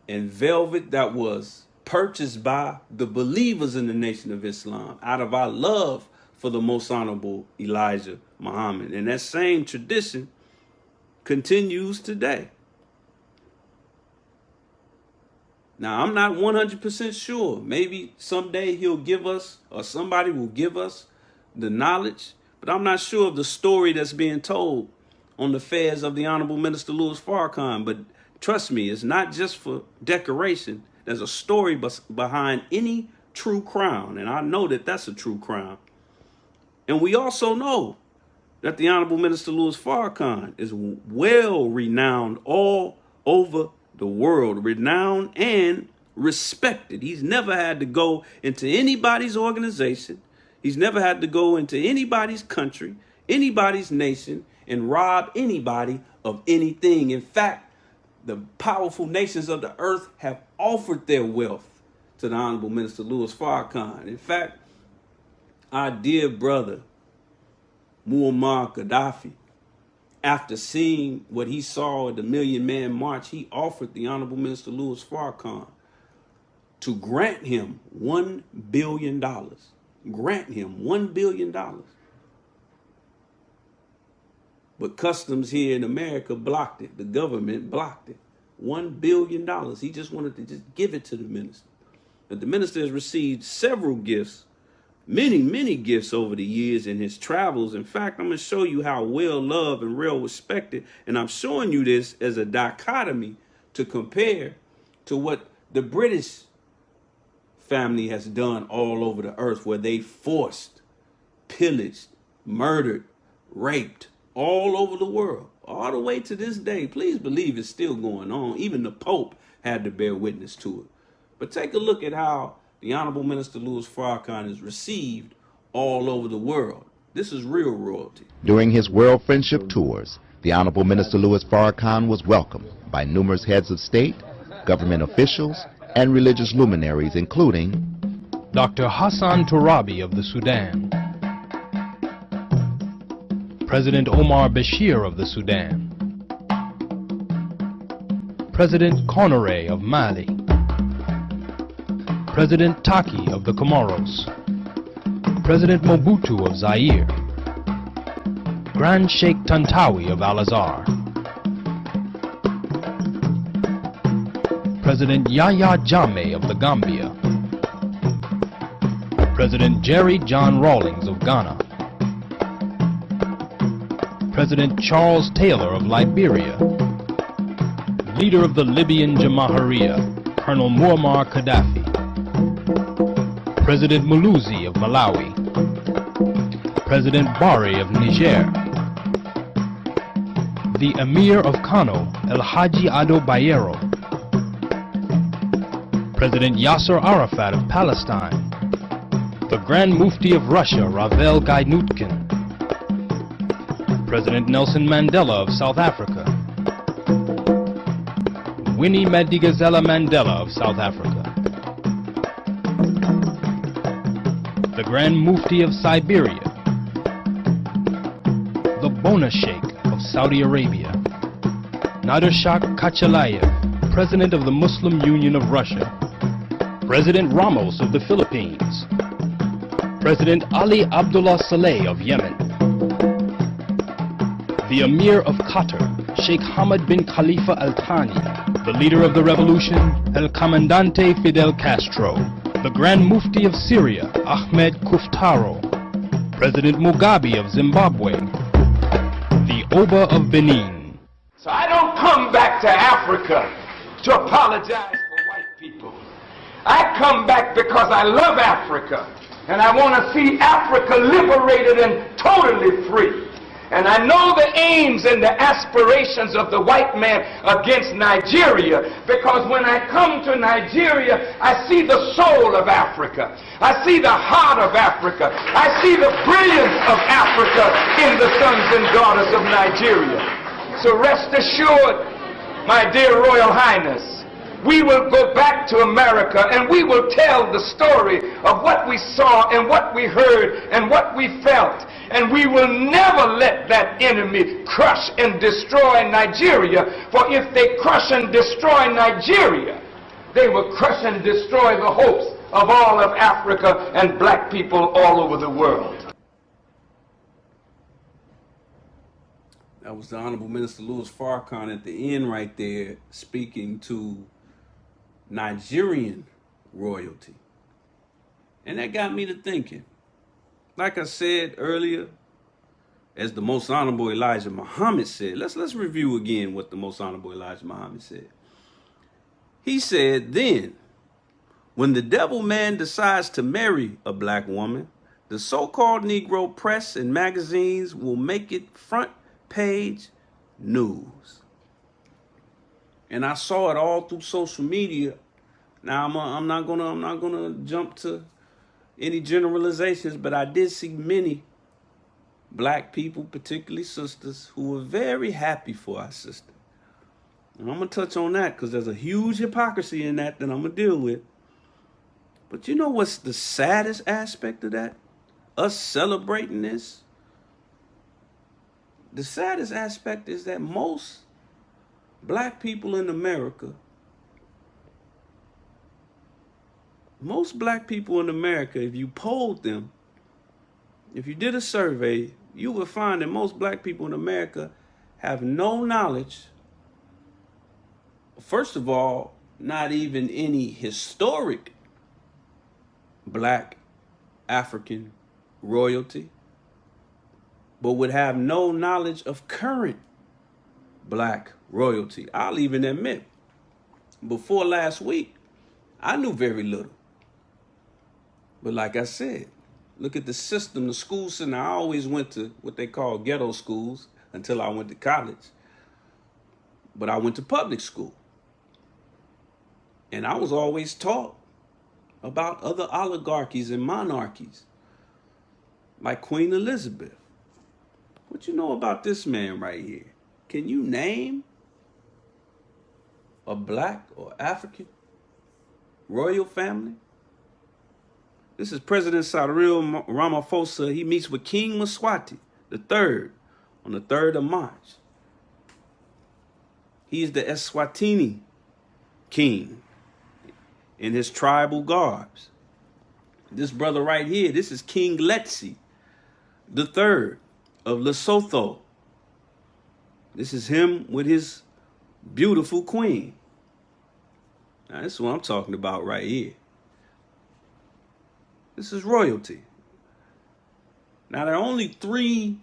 and velvet that was purchased by the believers in the Nation of Islam out of our love for the Most Honorable Elijah Muhammad. And that same tradition continues today. Now, I'm not 100% sure. Maybe someday he'll give us, or somebody will give us the knowledge, but I'm not sure of the story that's being told on the affairs of the Honorable Minister Louis Farrakhan. But trust me, it's not just for decoration. There's a story behind any true crown, and I know that that's a true crown. And we also know that the Honorable Minister Louis Farrakhan is well renowned all over the world, renowned and respected. He's never had to go into anybody's organization. He's never had to go into anybody's country, anybody's nation, and rob anybody of anything. In fact, the powerful nations of the earth have offered their wealth to the Honorable Minister Louis Farrakhan. In fact, our dear brother, Muammar Gaddafi, after seeing what he saw at the Million Man March, he offered the Honorable Minister Louis Farrakhan to grant him $1 billion. Grant him $1 billion. But customs here in America blocked it. The government blocked it. $1 billion. He just wanted to just give it to the minister. But the minister has received several gifts, many gifts over the years in his travels. In fact, I'm going to show you how well loved and real respected. And I'm showing you this as a dichotomy to compare to what the British family has done all over the earth, where they forced, pillaged, murdered, raped all over the world, all the way to this day. Please believe it's still going on. Even the Pope had to bear witness to it. But take a look at how the Honorable Minister Louis Farrakhan is received all over the world. This is real royalty. During his World Friendship Tours, the Honorable Minister Louis Farrakhan was welcomed by numerous heads of state, government officials, and religious luminaries, including Dr. Hassan Tourabi of the Sudan, President Omar Bashir of the Sudan, President Conore of Mali, President Taki of the Comoros, President Mobutu of Zaire, Grand Sheikh Tantawi of Al-Azhar, President Yahya Jammeh of the Gambia, President Jerry John Rawlings of Ghana, President Charles Taylor of Liberia, leader of the Libyan Jamahiriya, Colonel Muammar Gaddafi, President Muluzi of Malawi, President Bari of Niger, the Emir of Kano, El Haji Ado Bayero, President Yasser Arafat of Palestine, the Grand Mufti of Russia, Ravel Gainutkin, President Nelson Mandela of South Africa, Winnie Madikizela Mandela of South Africa, the Grand Mufti of Siberia, the Bona Sheikh of Saudi Arabia, Nader Shah Kachalayev, President of the Muslim Union of Russia, President Ramos of the Philippines, President Ali Abdullah Saleh of Yemen, the Emir of Qatar, Sheikh Hamad bin Khalifa Al Thani, the leader of the revolution, El Comandante Fidel Castro, the Grand Mufti of Syria, Ahmed Kuftaro, President Mugabe of Zimbabwe, the Oba of Benin. So I don't come back to Africa to apologize for white people. I come back because I love Africa, and I want to see Africa liberated and totally free. And I know the aims and the aspirations of the white man against Nigeria, because when I come to Nigeria, I see the soul of Africa. I see the heart of Africa. I see the brilliance of Africa in the sons and daughters of Nigeria. So rest assured, my dear Royal Highness, we will go back to America and we will tell the story of what we saw and what we heard and what we felt. And we will never let that enemy crush and destroy Nigeria. For if they crush and destroy Nigeria, they will crush and destroy the hopes of all of Africa and black people all over the world. That was the Honorable Minister Louis Farrakhan at the end right there, speaking to Nigerian royalty. And that got me to thinking. Like I said earlier, as the Most Honorable Elijah Muhammad said, let's review again what the Most Honorable Elijah Muhammad said. He said, then, when the devil man decides to marry a black woman, the so-called Negro press and magazines will make it front page news. And I saw it all through social media. Now I'm not gonna jump to any generalizations, but I did see many black people, particularly sisters, who were very happy for our sister. And I'm gonna touch on that because there's a huge hypocrisy in that I'm gonna deal with. But you know what's the saddest aspect of that? Us celebrating this? The saddest aspect is that most black people in America, if you polled them, if you did a survey, you would find that most black people in America have no knowledge, first of all, not even any historic black African royalty, but would have no knowledge of current black royalty. I'll even admit, before last week, I knew very little. But like I said, look at the system, the school system. I always went to what they call ghetto schools until I went to college. But I went to public school. And I was always taught about other oligarchies and monarchies, like Queen Elizabeth. What you know about this man right here? Can you name a black or African royal family? This is President Cyril Ramaphosa. He meets with King Mswati III on the 3rd of March. He is the Eswatini king in his tribal garbs. This brother right here, this is King Letsi III of Lesotho. This is him with his beautiful queen. Now, this is what I'm talking about right here. This is royalty. Now, there are only 3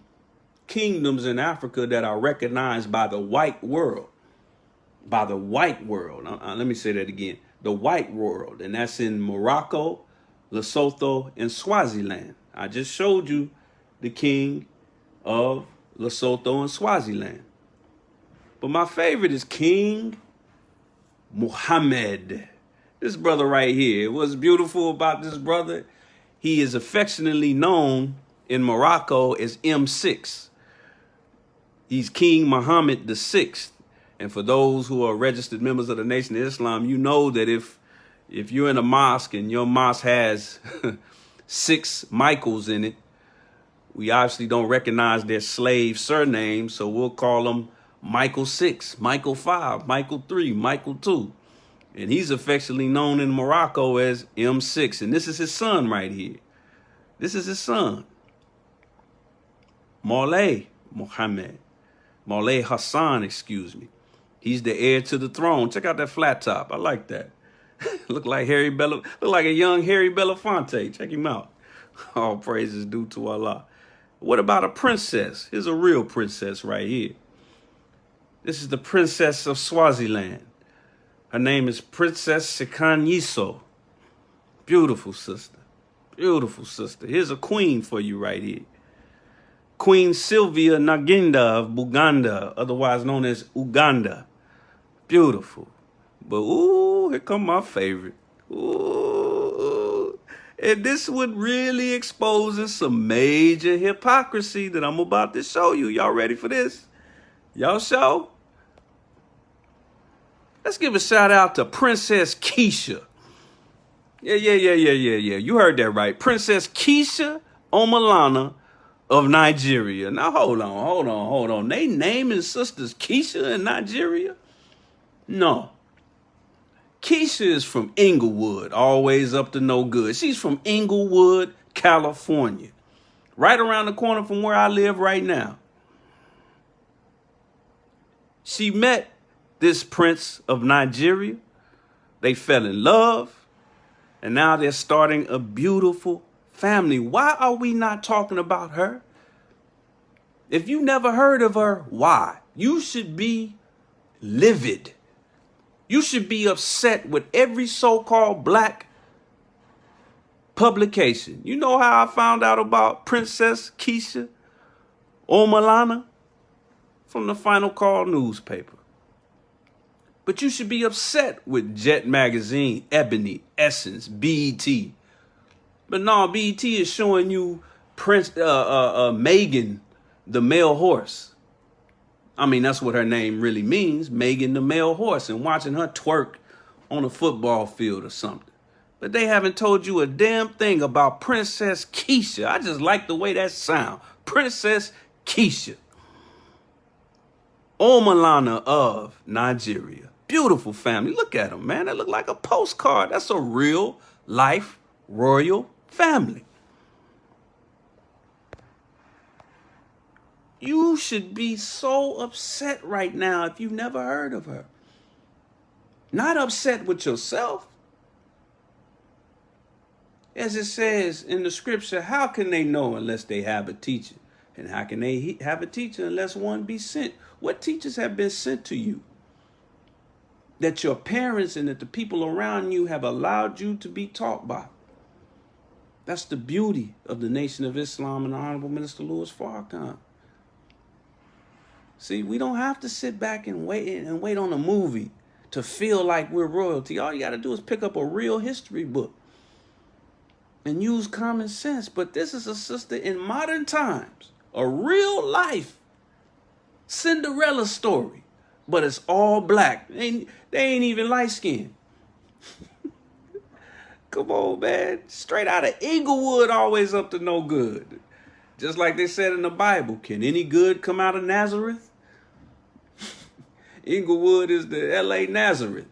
kingdoms in Africa that are recognized by the white world. By the white world. Let me say that again. The white world. And that's in Morocco, Lesotho, and Swaziland. I just showed you the king of Lesotho and Swaziland. But my favorite is King Mohammed. This brother right here. What's beautiful about this brother? He is affectionately known in Morocco as M6. He's King Mohammed VI. And for those who are registered members of the Nation of Islam, you know that if you're in a mosque and your mosque has 6 Michaels in it, we obviously don't recognize their slave surnames, so we'll call them Michael 6, Michael 5, Michael 3, Michael 2. And he's affectionately known in Morocco as M6. And this is his son right here. This is his son, Moulay Mohammed. Moulay Hassan, excuse me. He's the heir to the throne. Check out that flat top. I like that. Look like a young Harry Belafonte. Check him out. All praises due to Allah. What about a princess? Here's a real princess right here. This is the Princess of Swaziland. Her name is Princess Sikanyiso. Beautiful sister. Beautiful sister. Here's a queen for you right here. Queen Sylvia Naginda of Buganda, otherwise known as Uganda. Beautiful. But ooh, here come my favorite. Ooh. And this one really exposes some major hypocrisy that I'm about to show you. Y'all ready for this? Y'all show? Let's give a shout out to Princess Keisha. Yeah. You heard that right. Princess Keisha Omalana of Nigeria. Now, hold on. They naming sisters Keisha in Nigeria? No. Keisha is from Inglewood, always up to no good. She's from Inglewood, California. Right around the corner from where I live right now. She met this prince of Nigeria. They fell in love. And now they're starting a beautiful family. Why are we not talking about her? If you never heard of her, why? You should be livid. You should be upset with every so-called black publication. You know how I found out about Princess Keisha Omalana? From the Final Call newspaper. But you should be upset with Jet Magazine, Ebony, Essence, BET. But no, BET is showing you Meghan, the male horse. I mean, that's what her name really means, Meghan the male horse, and watching her twerk on a football field or something. But they haven't told you a damn thing about Princess Keisha. I just like the way that sounds. Princess Keisha Omalana of Nigeria. Beautiful family. Look at them, man. They look like a postcard. That's a real life royal family. You should be so upset right now if you've never heard of her. Not upset with yourself. As it says in the scripture, how can they know unless they have a teacher? And how can they have a teacher unless one be sent? What teachers have been sent to you that your parents and that the people around you have allowed you to be taught by? That's the beauty of the Nation of Islam and the Honorable Minister Louis Farrakhan. See, we don't have to sit back and wait on a movie to feel like we're royalty. All you got to do is pick up a real history book and use common sense. But this is a sister in modern times, a real life Cinderella story, but it's all black. They ain't even light skinned. Come on, man. Straight out of Inglewood, always up to no good. Just like they said in the Bible, can any good come out of Nazareth? Inglewood is the LA Nazareth.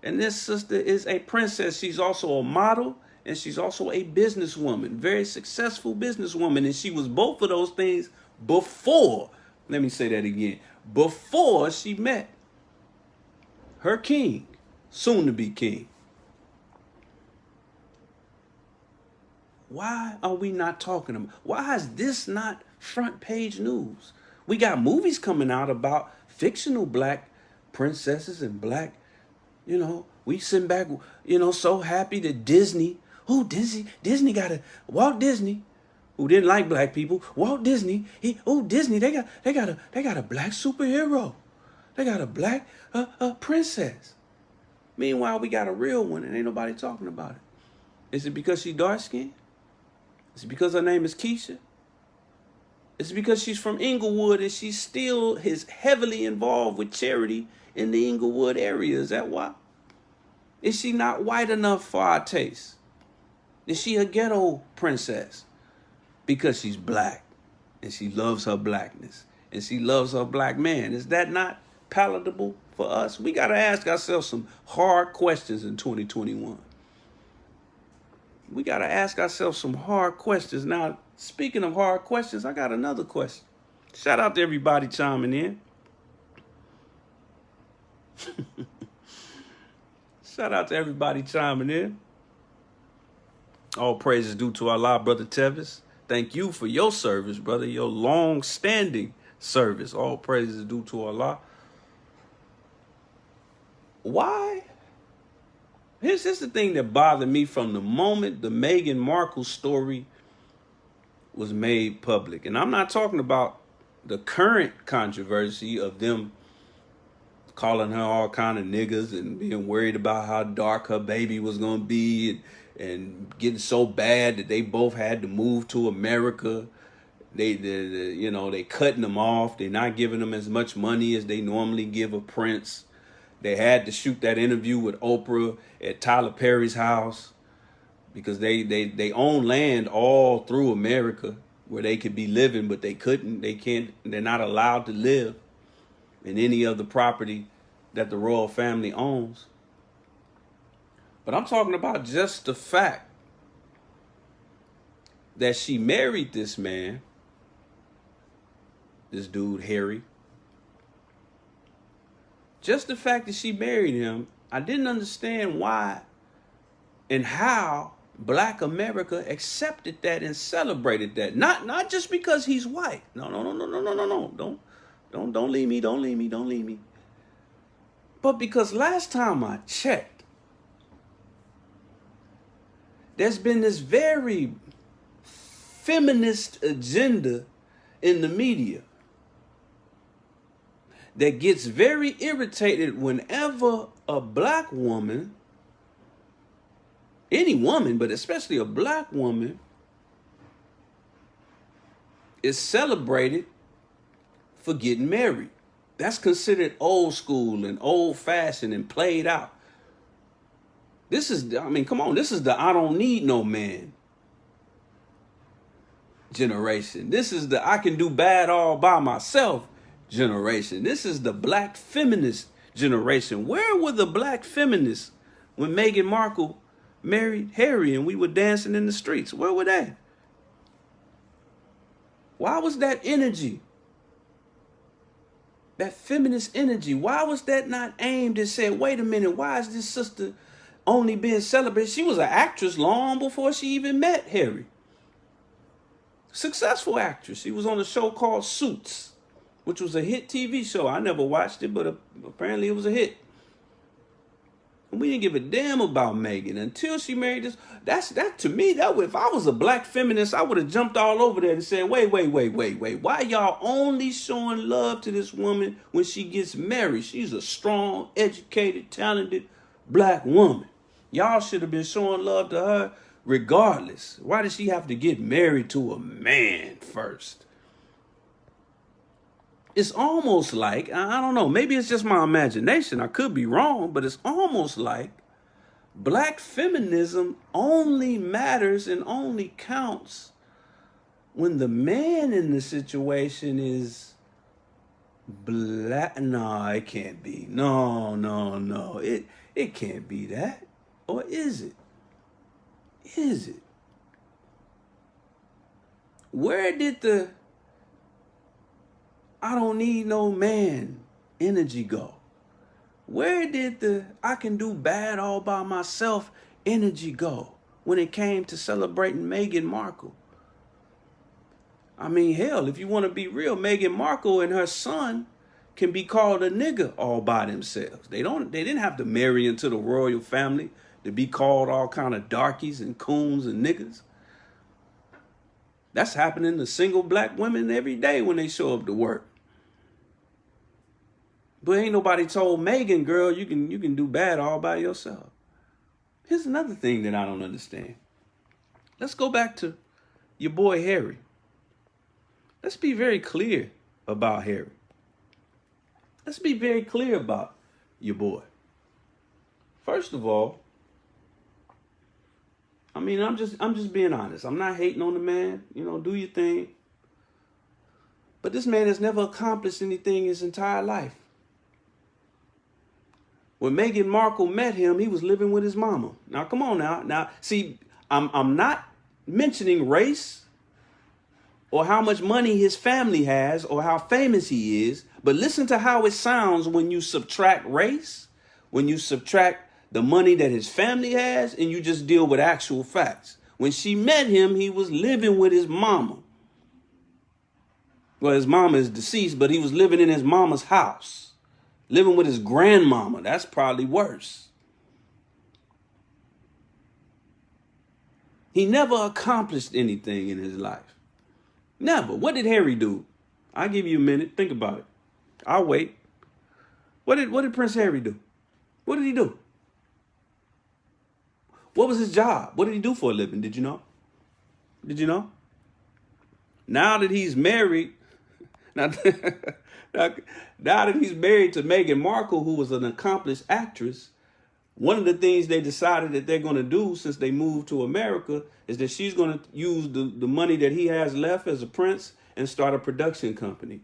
And this sister is a princess. She's also a model, and she's also a businesswoman, very successful businesswoman. And she was both of those things before, let me say that again, before she met her king, soon to be king. Why are we not talking about? Why is this not front page news? We got movies coming out about fictional black princesses and black, we sitting back, so happy that Disney got Walt Disney, who didn't like black people. Walt Disney, Disney, they got a black superhero. They got a black princess. Meanwhile, we got a real one and ain't nobody talking about it. Is it because she dark skinned? Is it because her name is Keisha? Is it because she's from Inglewood and she still is heavily involved with charity in the Inglewood area? Is that why? Is she not white enough for our taste? Is she a ghetto princess? Because she's black and she loves her blackness and she loves her black man. Is that not palatable for us? We got to ask ourselves some hard questions in 2021. We got to ask ourselves some hard questions. Now, speaking of hard questions, I got another question. Shout out to everybody chiming in. Shout out to everybody chiming in. All praises due to Allah, Brother Tevis. Thank you for your service, brother, your long-standing service. All praises due to Allah. why? Here's the thing that bothered me from the moment the Meghan Markle story was made public. And I'm not talking about the current controversy of them calling her all kind of niggas and being worried about how dark her baby was going to be and getting so bad that they both had to move to America. They cutting them off. They're not giving them as much money as they normally give a prince. They had to shoot that interview with Oprah at Tyler Perry's house because they own land all through America where they could be living, but they couldn't. They can't. They're not allowed to live in any of the property that the royal family owns. But I'm talking about just the fact that she married this man, this dude, Harry. Just the fact that she married him, I didn't understand why and how Black America accepted that and celebrated that. Not just because he's white. No. Don't leave me. But because last time I checked, there's been this very feminist agenda in the media that gets very irritated whenever a Black woman, any woman, but especially a Black woman, is celebrated for getting married. That's considered old school and old fashioned and played out. This is the I don't need no man generation. This is the I can do bad all by myself generation. This is the Black feminist generation. Where were the Black feminists when Meghan Markle married Harry and we were dancing in the streets? Where were they? Why was that energy, that feminist energy, why was that not aimed and said, wait a minute, why is this sister only being celebrated? She was an actress long before she even met Harry. Successful actress. She was on a show called Suits, which was a hit TV show. I never watched it, but apparently it was a hit. And we didn't give a damn about Meghan until she married this. That to me, if I was a Black feminist, I would have jumped all over there and said, wait. Why y'all only showing love to this woman when she gets married? She's a strong, educated, talented Black woman. Y'all should have been showing love to her regardless. Why does she have to get married to a man first? It's almost like, I don't know, maybe it's just my imagination. I could be wrong, but it's almost like Black feminism only matters and only counts when the man in the situation is Black. No, it can't be. No. It can't be that. Or is it? Is it? Where did the I don't need no man energy go? Where did the I can do bad all by myself energy go when it came to celebrating Meghan Markle? I mean, hell, if you want to be real, Meghan Markle and her son can be called a nigga all by themselves. They didn't have to marry into the royal family to be called all kind of darkies and coons and niggas. That's happening to single Black women every day when they show up to work. But ain't nobody told Meghan, girl, you can do bad all by yourself. Here's another thing that I don't understand. Let's go back to your boy Harry. Let's be very clear about Harry. Let's be very clear about your boy. First of all, I mean, I'm just being honest. I'm not hating on the man. Do your thing. But this man has never accomplished anything his entire life. When Meghan Markle met him, he was living with his mama. Now, come on now. Now, see, I'm not mentioning race or how much money his family has or how famous he is, but listen to how it sounds when you subtract race, when you subtract the money that his family has, and you just deal with actual facts. When she met him, he was living with his mama. Well, his mama is deceased, but he was living in his mama's house, Living with his grandmama, that's probably worse. He never accomplished anything in his life. Never. What did Harry do? I'll give you a minute. Think about it. I'll wait. What did Prince Harry do? What did he do? What was his job? What did he do for a living? Did you know? Did you know? Now that he's married, now that he's married to Meghan Markle, who was an accomplished actress, one of the things they decided that they're going to do since they moved to America is that she's going to use the money that he has left as a prince and start a production company,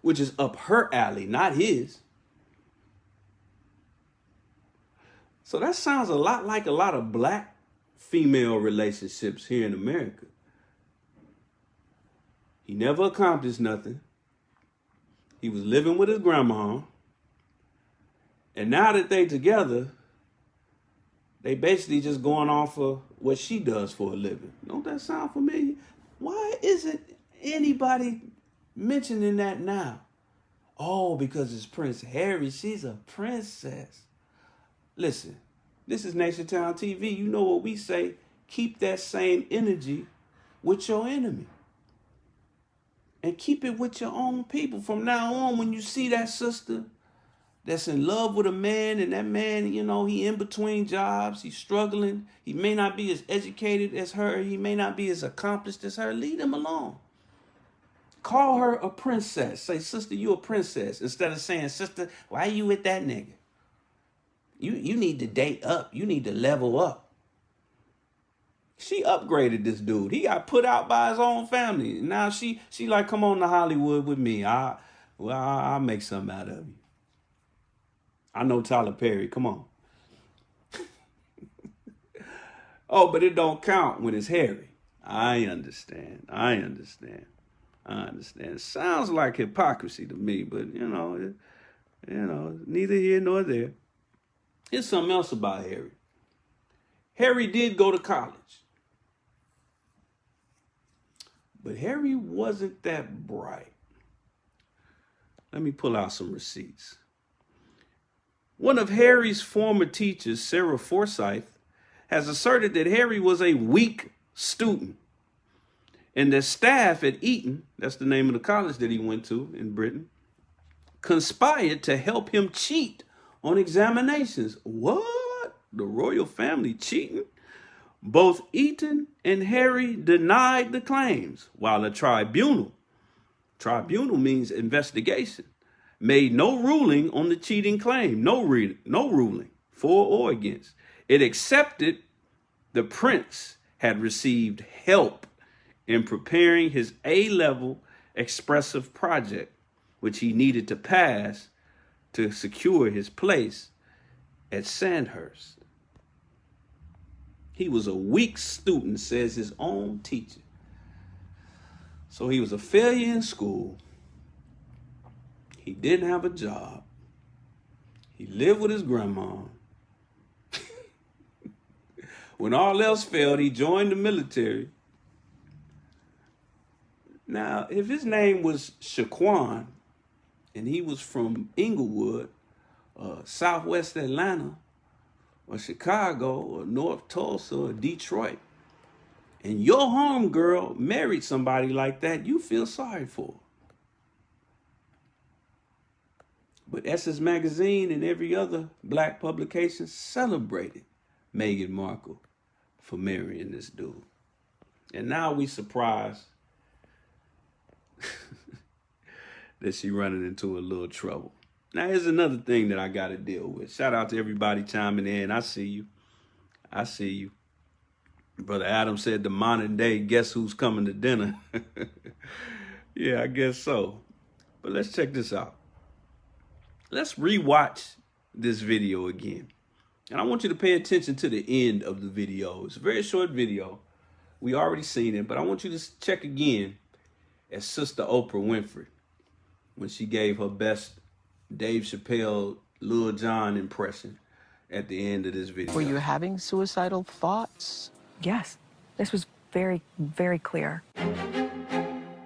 which is up her alley, not his. So that sounds a lot like a lot of black female relationships here in America. He never accomplished nothing. He was living with his grandma. And now that they together, they basically just going off of what she does for a living. Don't that sound familiar? Why isn't anybody mentioning that now? Oh, because it's Prince Harry. She's a princess. Listen, this is Nation Town TV. You know what we say. Keep that same energy with your enemy. And keep it with your own people. From now on, when you see that sister that's in love with a man, and that man, you know, he in between jobs, he's struggling, he may not be as educated as her, he may not be as accomplished as her, leave him alone. Call her a princess. Say, sister, you a princess. Instead of saying, sister, why you with that nigga? You need to date up. You need to level up. She upgraded this dude. He got put out by his own family. Now she like, come on to Hollywood with me. I'll make something out of you. I know Tyler Perry. Come on. Oh, but it don't count when it's Harry. I understand. It sounds like hypocrisy to me, but you know, neither here nor there. Here's something else about Harry. Harry did go to college. But Harry wasn't that bright. Let me pull out some receipts. One of Harry's former teachers, Sarah Forsyth, has asserted that Harry was a weak student and that staff at Eton, that's the name of the college that he went to in Britain, conspired to help him cheat on examinations. What? The royal family cheating? Both Eton and Harry denied the claims, while a tribunal means investigation, made no ruling on the cheating claim, no ruling for or against. It accepted the prince had received help in preparing his A-level expressive project, which he needed to pass to secure his place at Sandhurst. He was a weak student, says his own teacher. So he was a failure in school. He didn't have a job. He lived with his grandma. When all else failed, he joined the military. Now, if his name was Shaquan and he was from Inglewood, Southwest Atlanta, or Chicago, or North Tulsa, or Detroit, and your homegirl married somebody like that, you feel sorry for her. But Essence Magazine and every other black publication celebrated Meghan Markle for marrying this dude. And now we surprised that she running into a little trouble. Now, here's another thing that I got to deal with. Shout out to everybody chiming in. I see you. Brother Adam said the modern day, guess who's coming to dinner? Yeah, I guess so. But let's check this out. Let's rewatch this video again. And I want you to pay attention to the end of the video. It's a very short video. We already seen it, but I want you to check again at Sister Oprah Winfrey when she gave her best Dave Chappelle, Lil Jon impression at the end of this video. Were you having suicidal thoughts? Yes, this was very, very clear.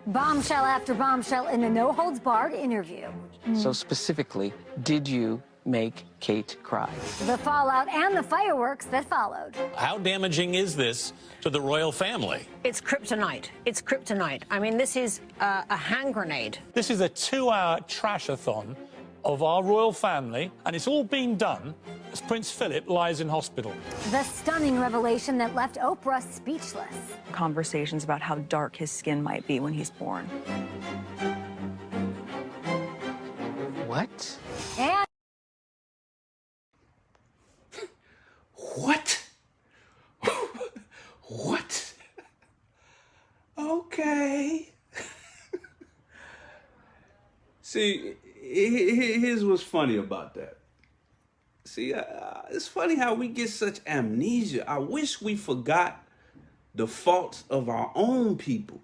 Bombshell after bombshell in a no-holds-barred interview. So specifically, did you make Kate cry? The fallout and the fireworks that followed. How damaging is this to the royal family? It's kryptonite. It's kryptonite. I mean, this is a hand grenade. This is a 2-hour trash-a-thon of our royal family, and it's all been done as Prince Philip lies in hospital. The stunning revelation that left Oprah speechless. Conversations about how dark his skin might be when he's born. What? And What? What? Okay. See, here's what's funny about that. See, it's funny how we get such amnesia. I wish we forgot the faults of our own people.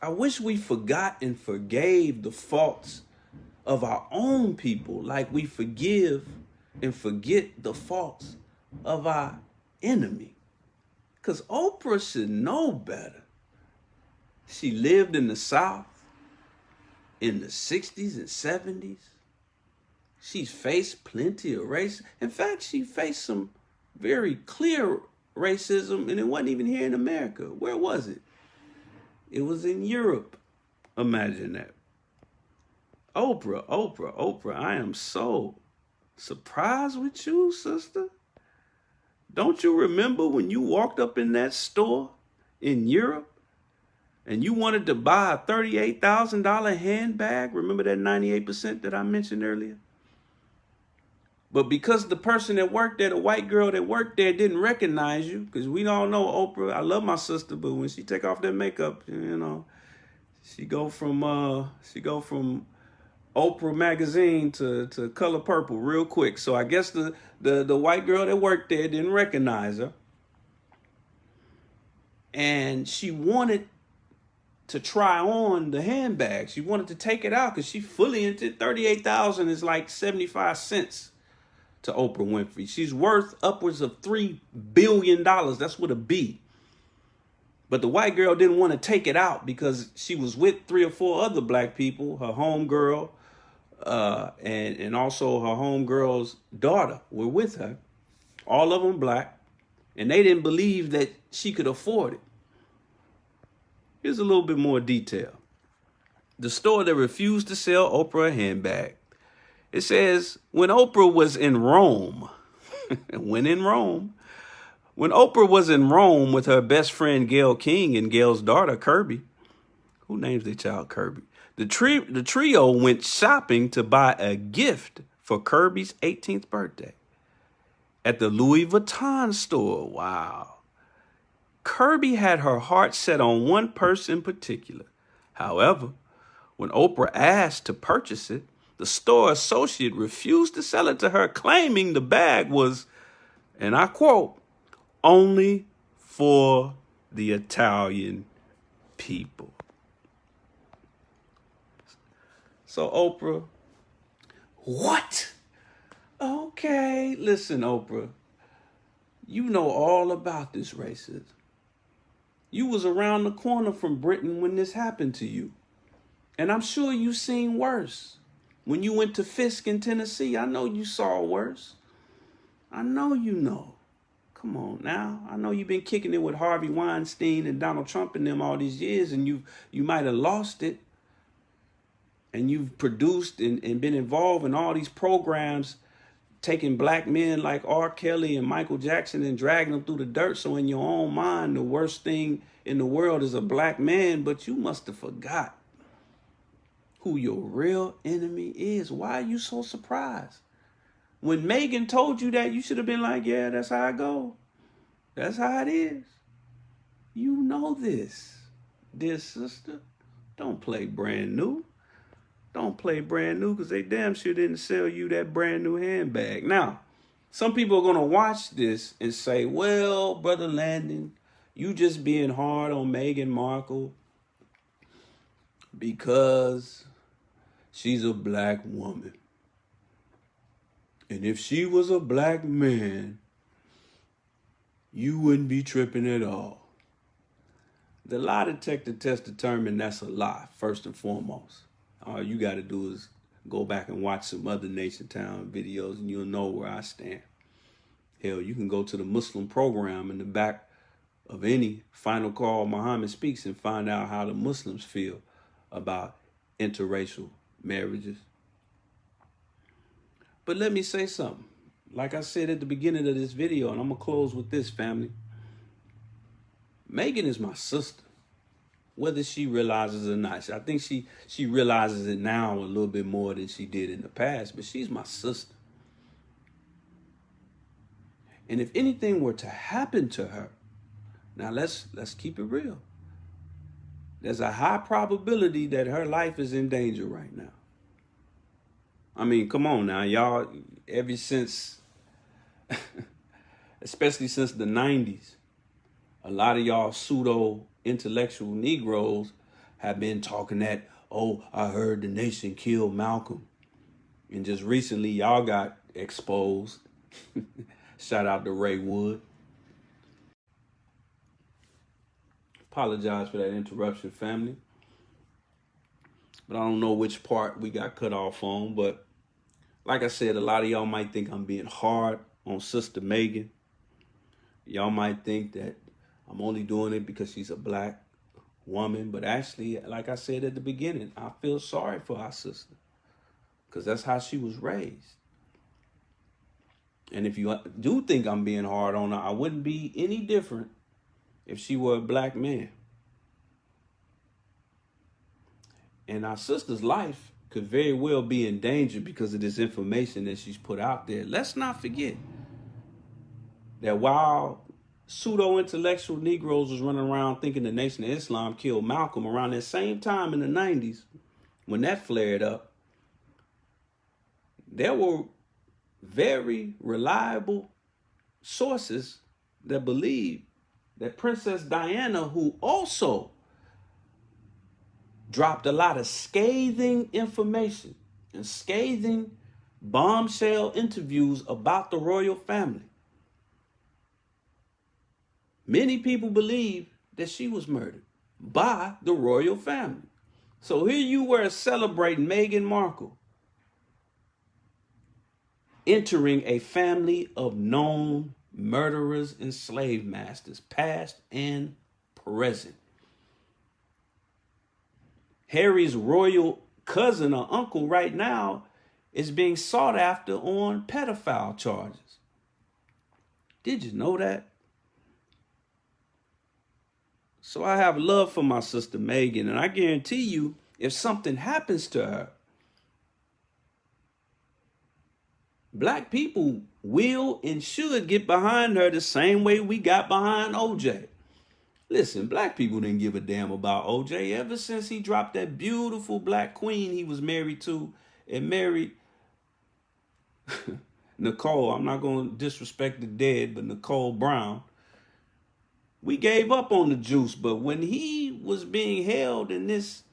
I wish we forgot and forgave the faults of our own people, like we forgive and forget the faults of our enemy. Because Oprah should know better. She lived in the South in the 60s and 70s. She's faced plenty of racism. In fact, she faced some very clear racism, and it wasn't even here in America. Where was it? It was in Europe. Imagine that. Oprah, I am so surprised with you, sister. Don't you remember when you walked up in that store in Europe and you wanted to buy a $38,000 handbag? Remember that 98% that I mentioned earlier? But because the person that worked there, the white girl that worked there, didn't recognize you, because we all know Oprah, I love my sister, but when she take off that makeup, you know, she go from Oprah magazine to Color Purple real quick. So I guess the white girl that worked there didn't recognize her. And she wanted to try on the handbag. She wanted to take it out because she fully into $38,000 is like 75 cents to Oprah Winfrey. She's worth upwards of $3 billion. That's with a B. But the white girl didn't want to take it out because she was with 3 or 4 other black people, her homegirl, and also her homegirl's daughter were with her. All of them black. And they didn't believe that she could afford it. Here's a little bit more detail. The store that refused to sell Oprah a handbag. It says, when Oprah was in Rome, when Oprah was in Rome with her best friend Gayle King and Gayle's daughter Kirby, who names their child Kirby? The trio went shopping to buy a gift for Kirby's 18th birthday at the Louis Vuitton store. Wow. Kirby had her heart set on one purse in particular. However, when Oprah asked to purchase it, the store associate refused to sell it to her, claiming the bag was, and I quote, only for the Italian people. So Oprah, what? Okay, listen, Oprah, you know all about this racism. You was around the corner from Britain when this happened to you. And I'm sure you seen worse. When you went to Fisk in Tennessee, I know you saw worse. I know you know. Come on now. I know you've been kicking it with Harvey Weinstein and Donald Trump and them all these years, and you might have lost it. And you've produced and been involved in all these programs, taking black men like R. Kelly and Michael Jackson and dragging them through the dirt. So in your own mind, the worst thing in the world is a black man, but you must have forgot who your real enemy is. Why are you so surprised? When Meghan told you that, you should have been like, yeah, that's how I go. That's how it is. You know this, dear sister. Don't play brand new. Don't play brand new because they damn sure didn't sell you that brand new handbag. Now, some people are going to watch this and say, well, Brother Landon, you just being hard on Meghan Markle because she's a black woman. And if she was a black man, you wouldn't be tripping at all. The lie detector test determined that's a lie, first and foremost. All you got to do is go back and watch some other Nation Town videos and you'll know where I stand. Hell, you can go to the Muslim program in the back of any Final Call Muhammad Speaks and find out how the Muslims feel about interracial marriages. But let me say something. Like I said at the beginning of this video, and I'm going to close with this, family. Meghan is my sister, whether she realizes it or not. I think she realizes it now a little bit more than she did in the past, but she's my sister. And if anything were to happen to her, now let's keep it real. There's a high probability that her life is in danger right now. I mean, come on now, y'all, ever since, especially since the 90s, a lot of y'all pseudo-intellectual Negroes have been talking that, oh, I heard the nation killed Malcolm. And just recently, y'all got exposed. Shout out to Ray Wood. Apologize for that interruption, family. But I don't know which part we got cut off on. But like I said, a lot of y'all might think I'm being hard on Sister Meghan. Y'all might think that I'm only doing it because she's a black woman. But actually, like I said at the beginning, I feel sorry for our sister because that's how she was raised. And if you do think I'm being hard on her, I wouldn't be any different if she were a black man. And our sister's life could very well be in danger because of this information that she's put out there. Let's not forget that while pseudo-intellectual Negroes was running around thinking the Nation of Islam killed Malcolm around that same time in the 90s, when that flared up, there were very reliable sources that believe that Princess Diana, who also dropped a lot of scathing information and scathing bombshell interviews about the royal family, many people believe that she was murdered by the royal family. So here you were celebrating Meghan Markle entering a family of known murderers and slave masters, past and present. Harry's royal cousin or uncle right now is being sought after on pedophile charges. Did you know that? So I have love for my sister Meghan, and I guarantee you, if something happens to her, black people will and should get behind her the same way we got behind OJ. Listen, black people didn't give a damn about OJ ever since he dropped that beautiful black queen he was married to and married Nicole. I'm not going to disrespect the dead, but Nicole Brown. We gave up on the juice, but when he was being held in this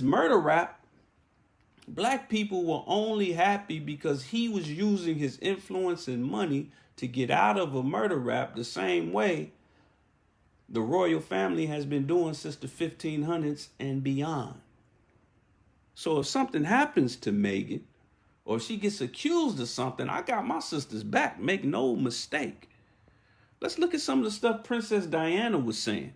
murder rap, black people were only happy because he was using his influence and money to get out of a murder rap the same way the royal family has been doing since the 1500s and beyond. So if something happens to Meghan or she gets accused of something, I got my sister's back. Make no mistake. Let's look at some of the stuff Princess Diana was saying.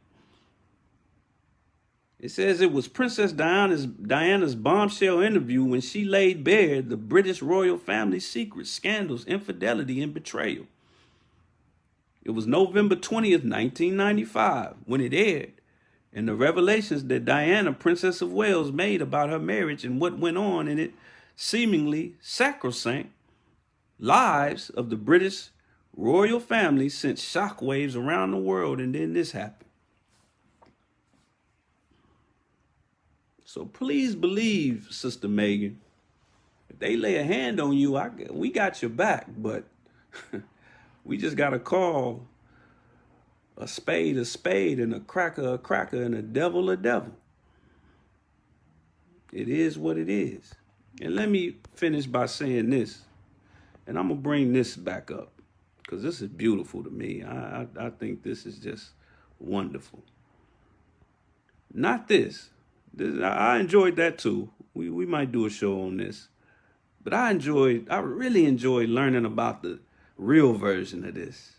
It says it was Princess Diana's bombshell interview when she laid bare the British royal family's secrets, scandals, infidelity, and betrayal. It was November 20th, 1995, when it aired, and the revelations that Diana, Princess of Wales, made about her marriage and what went on in it seemingly sacrosanct lives of the British royal family sent shockwaves around the world, and then this happened. So please believe, Sister Meghan, if they lay a hand on you, we got your back, but we just got to call a spade and a cracker and a devil a devil. It is what it is. And let me finish by saying this, and I'm going to bring this back up because this is beautiful to me. I think this is just wonderful. Not this. I enjoyed that too. We might do a show on this. But I really enjoyed learning about the real version of this.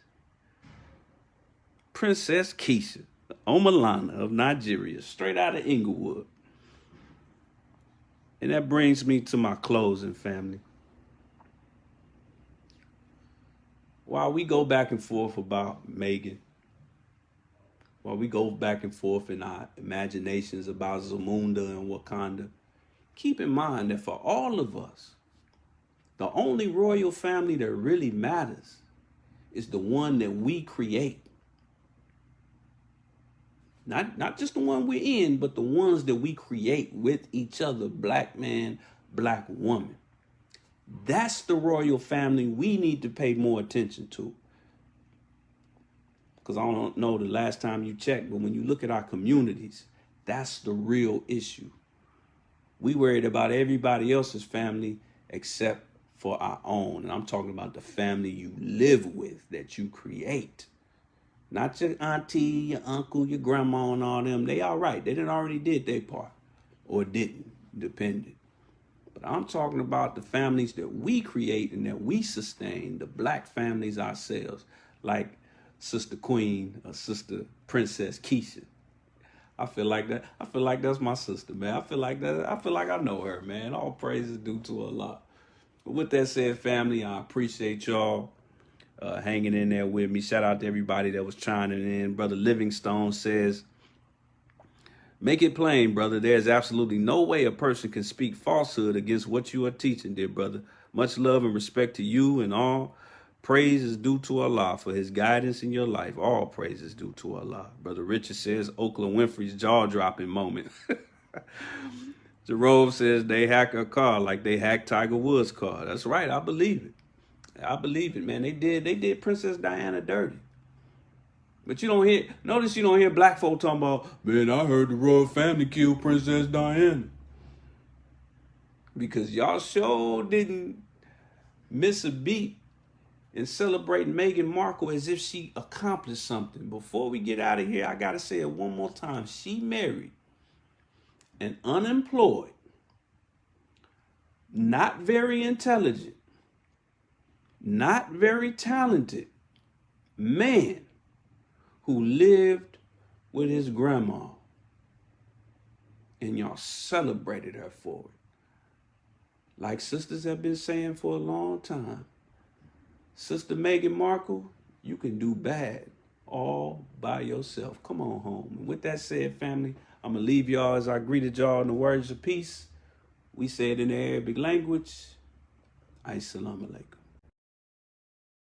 Princess Keisha Omalana of Nigeria, straight out of Inglewood. And that brings me to my closing, family. While we go back and forth about Meghan, while we go back and forth in our imaginations about Zamunda and Wakanda, keep in mind that for all of us, the only royal family that really matters is the one that we create. Not just the one we're in, but the ones that we create with each other, black man, black woman. That's the royal family we need to pay more attention to. Because I don't know the last time you checked, but when you look at our communities, that's the real issue. We worried about everybody else's family except for our own. And I'm talking about the family you live with, that you create. Not your auntie, your uncle, your grandma, and all them. They all right. They done already did their part. Or didn't, depending. But I'm talking about the families that we create and that we sustain, the black families ourselves. Like Sister Queen or Sister Princess Keisha. I feel like that. I feel like that's my sister, man. I feel like I know her, man. All praises due to Allah. But with that said, family, I appreciate y'all hanging in there with me. Shout out to everybody that was chiming in. Brother Livingstone says, make it plain, brother. There's absolutely no way a person can speak falsehood against what you are teaching, dear brother. Much love and respect to you, and all praise is due to Allah for his guidance in your life. All praise is due to Allah. Brother Richard says, Oakland Winfrey's jaw-dropping moment. Jerome says they hack a car like they hacked Tiger Woods' car. That's right. I believe it. I believe it, man. They did Princess Diana dirty. But you don't hear black folk talking about, man, I heard the royal family killed Princess Diana. Because y'all sure didn't miss a beat in celebrating Meghan Markle as if she accomplished something. Before we get out of here, I got to say it one more time. She married an unemployed, not very intelligent, not very talented man who lived with his grandma. And y'all celebrated her for it. Like sisters have been saying for a long time, Sister Meghan Markle, you can do bad all by yourself. Come on home. And with that said, family, I'm going to leave y'all as I greeted y'all in the words of peace. We say it in the Arabic language. Assalamu alaikum.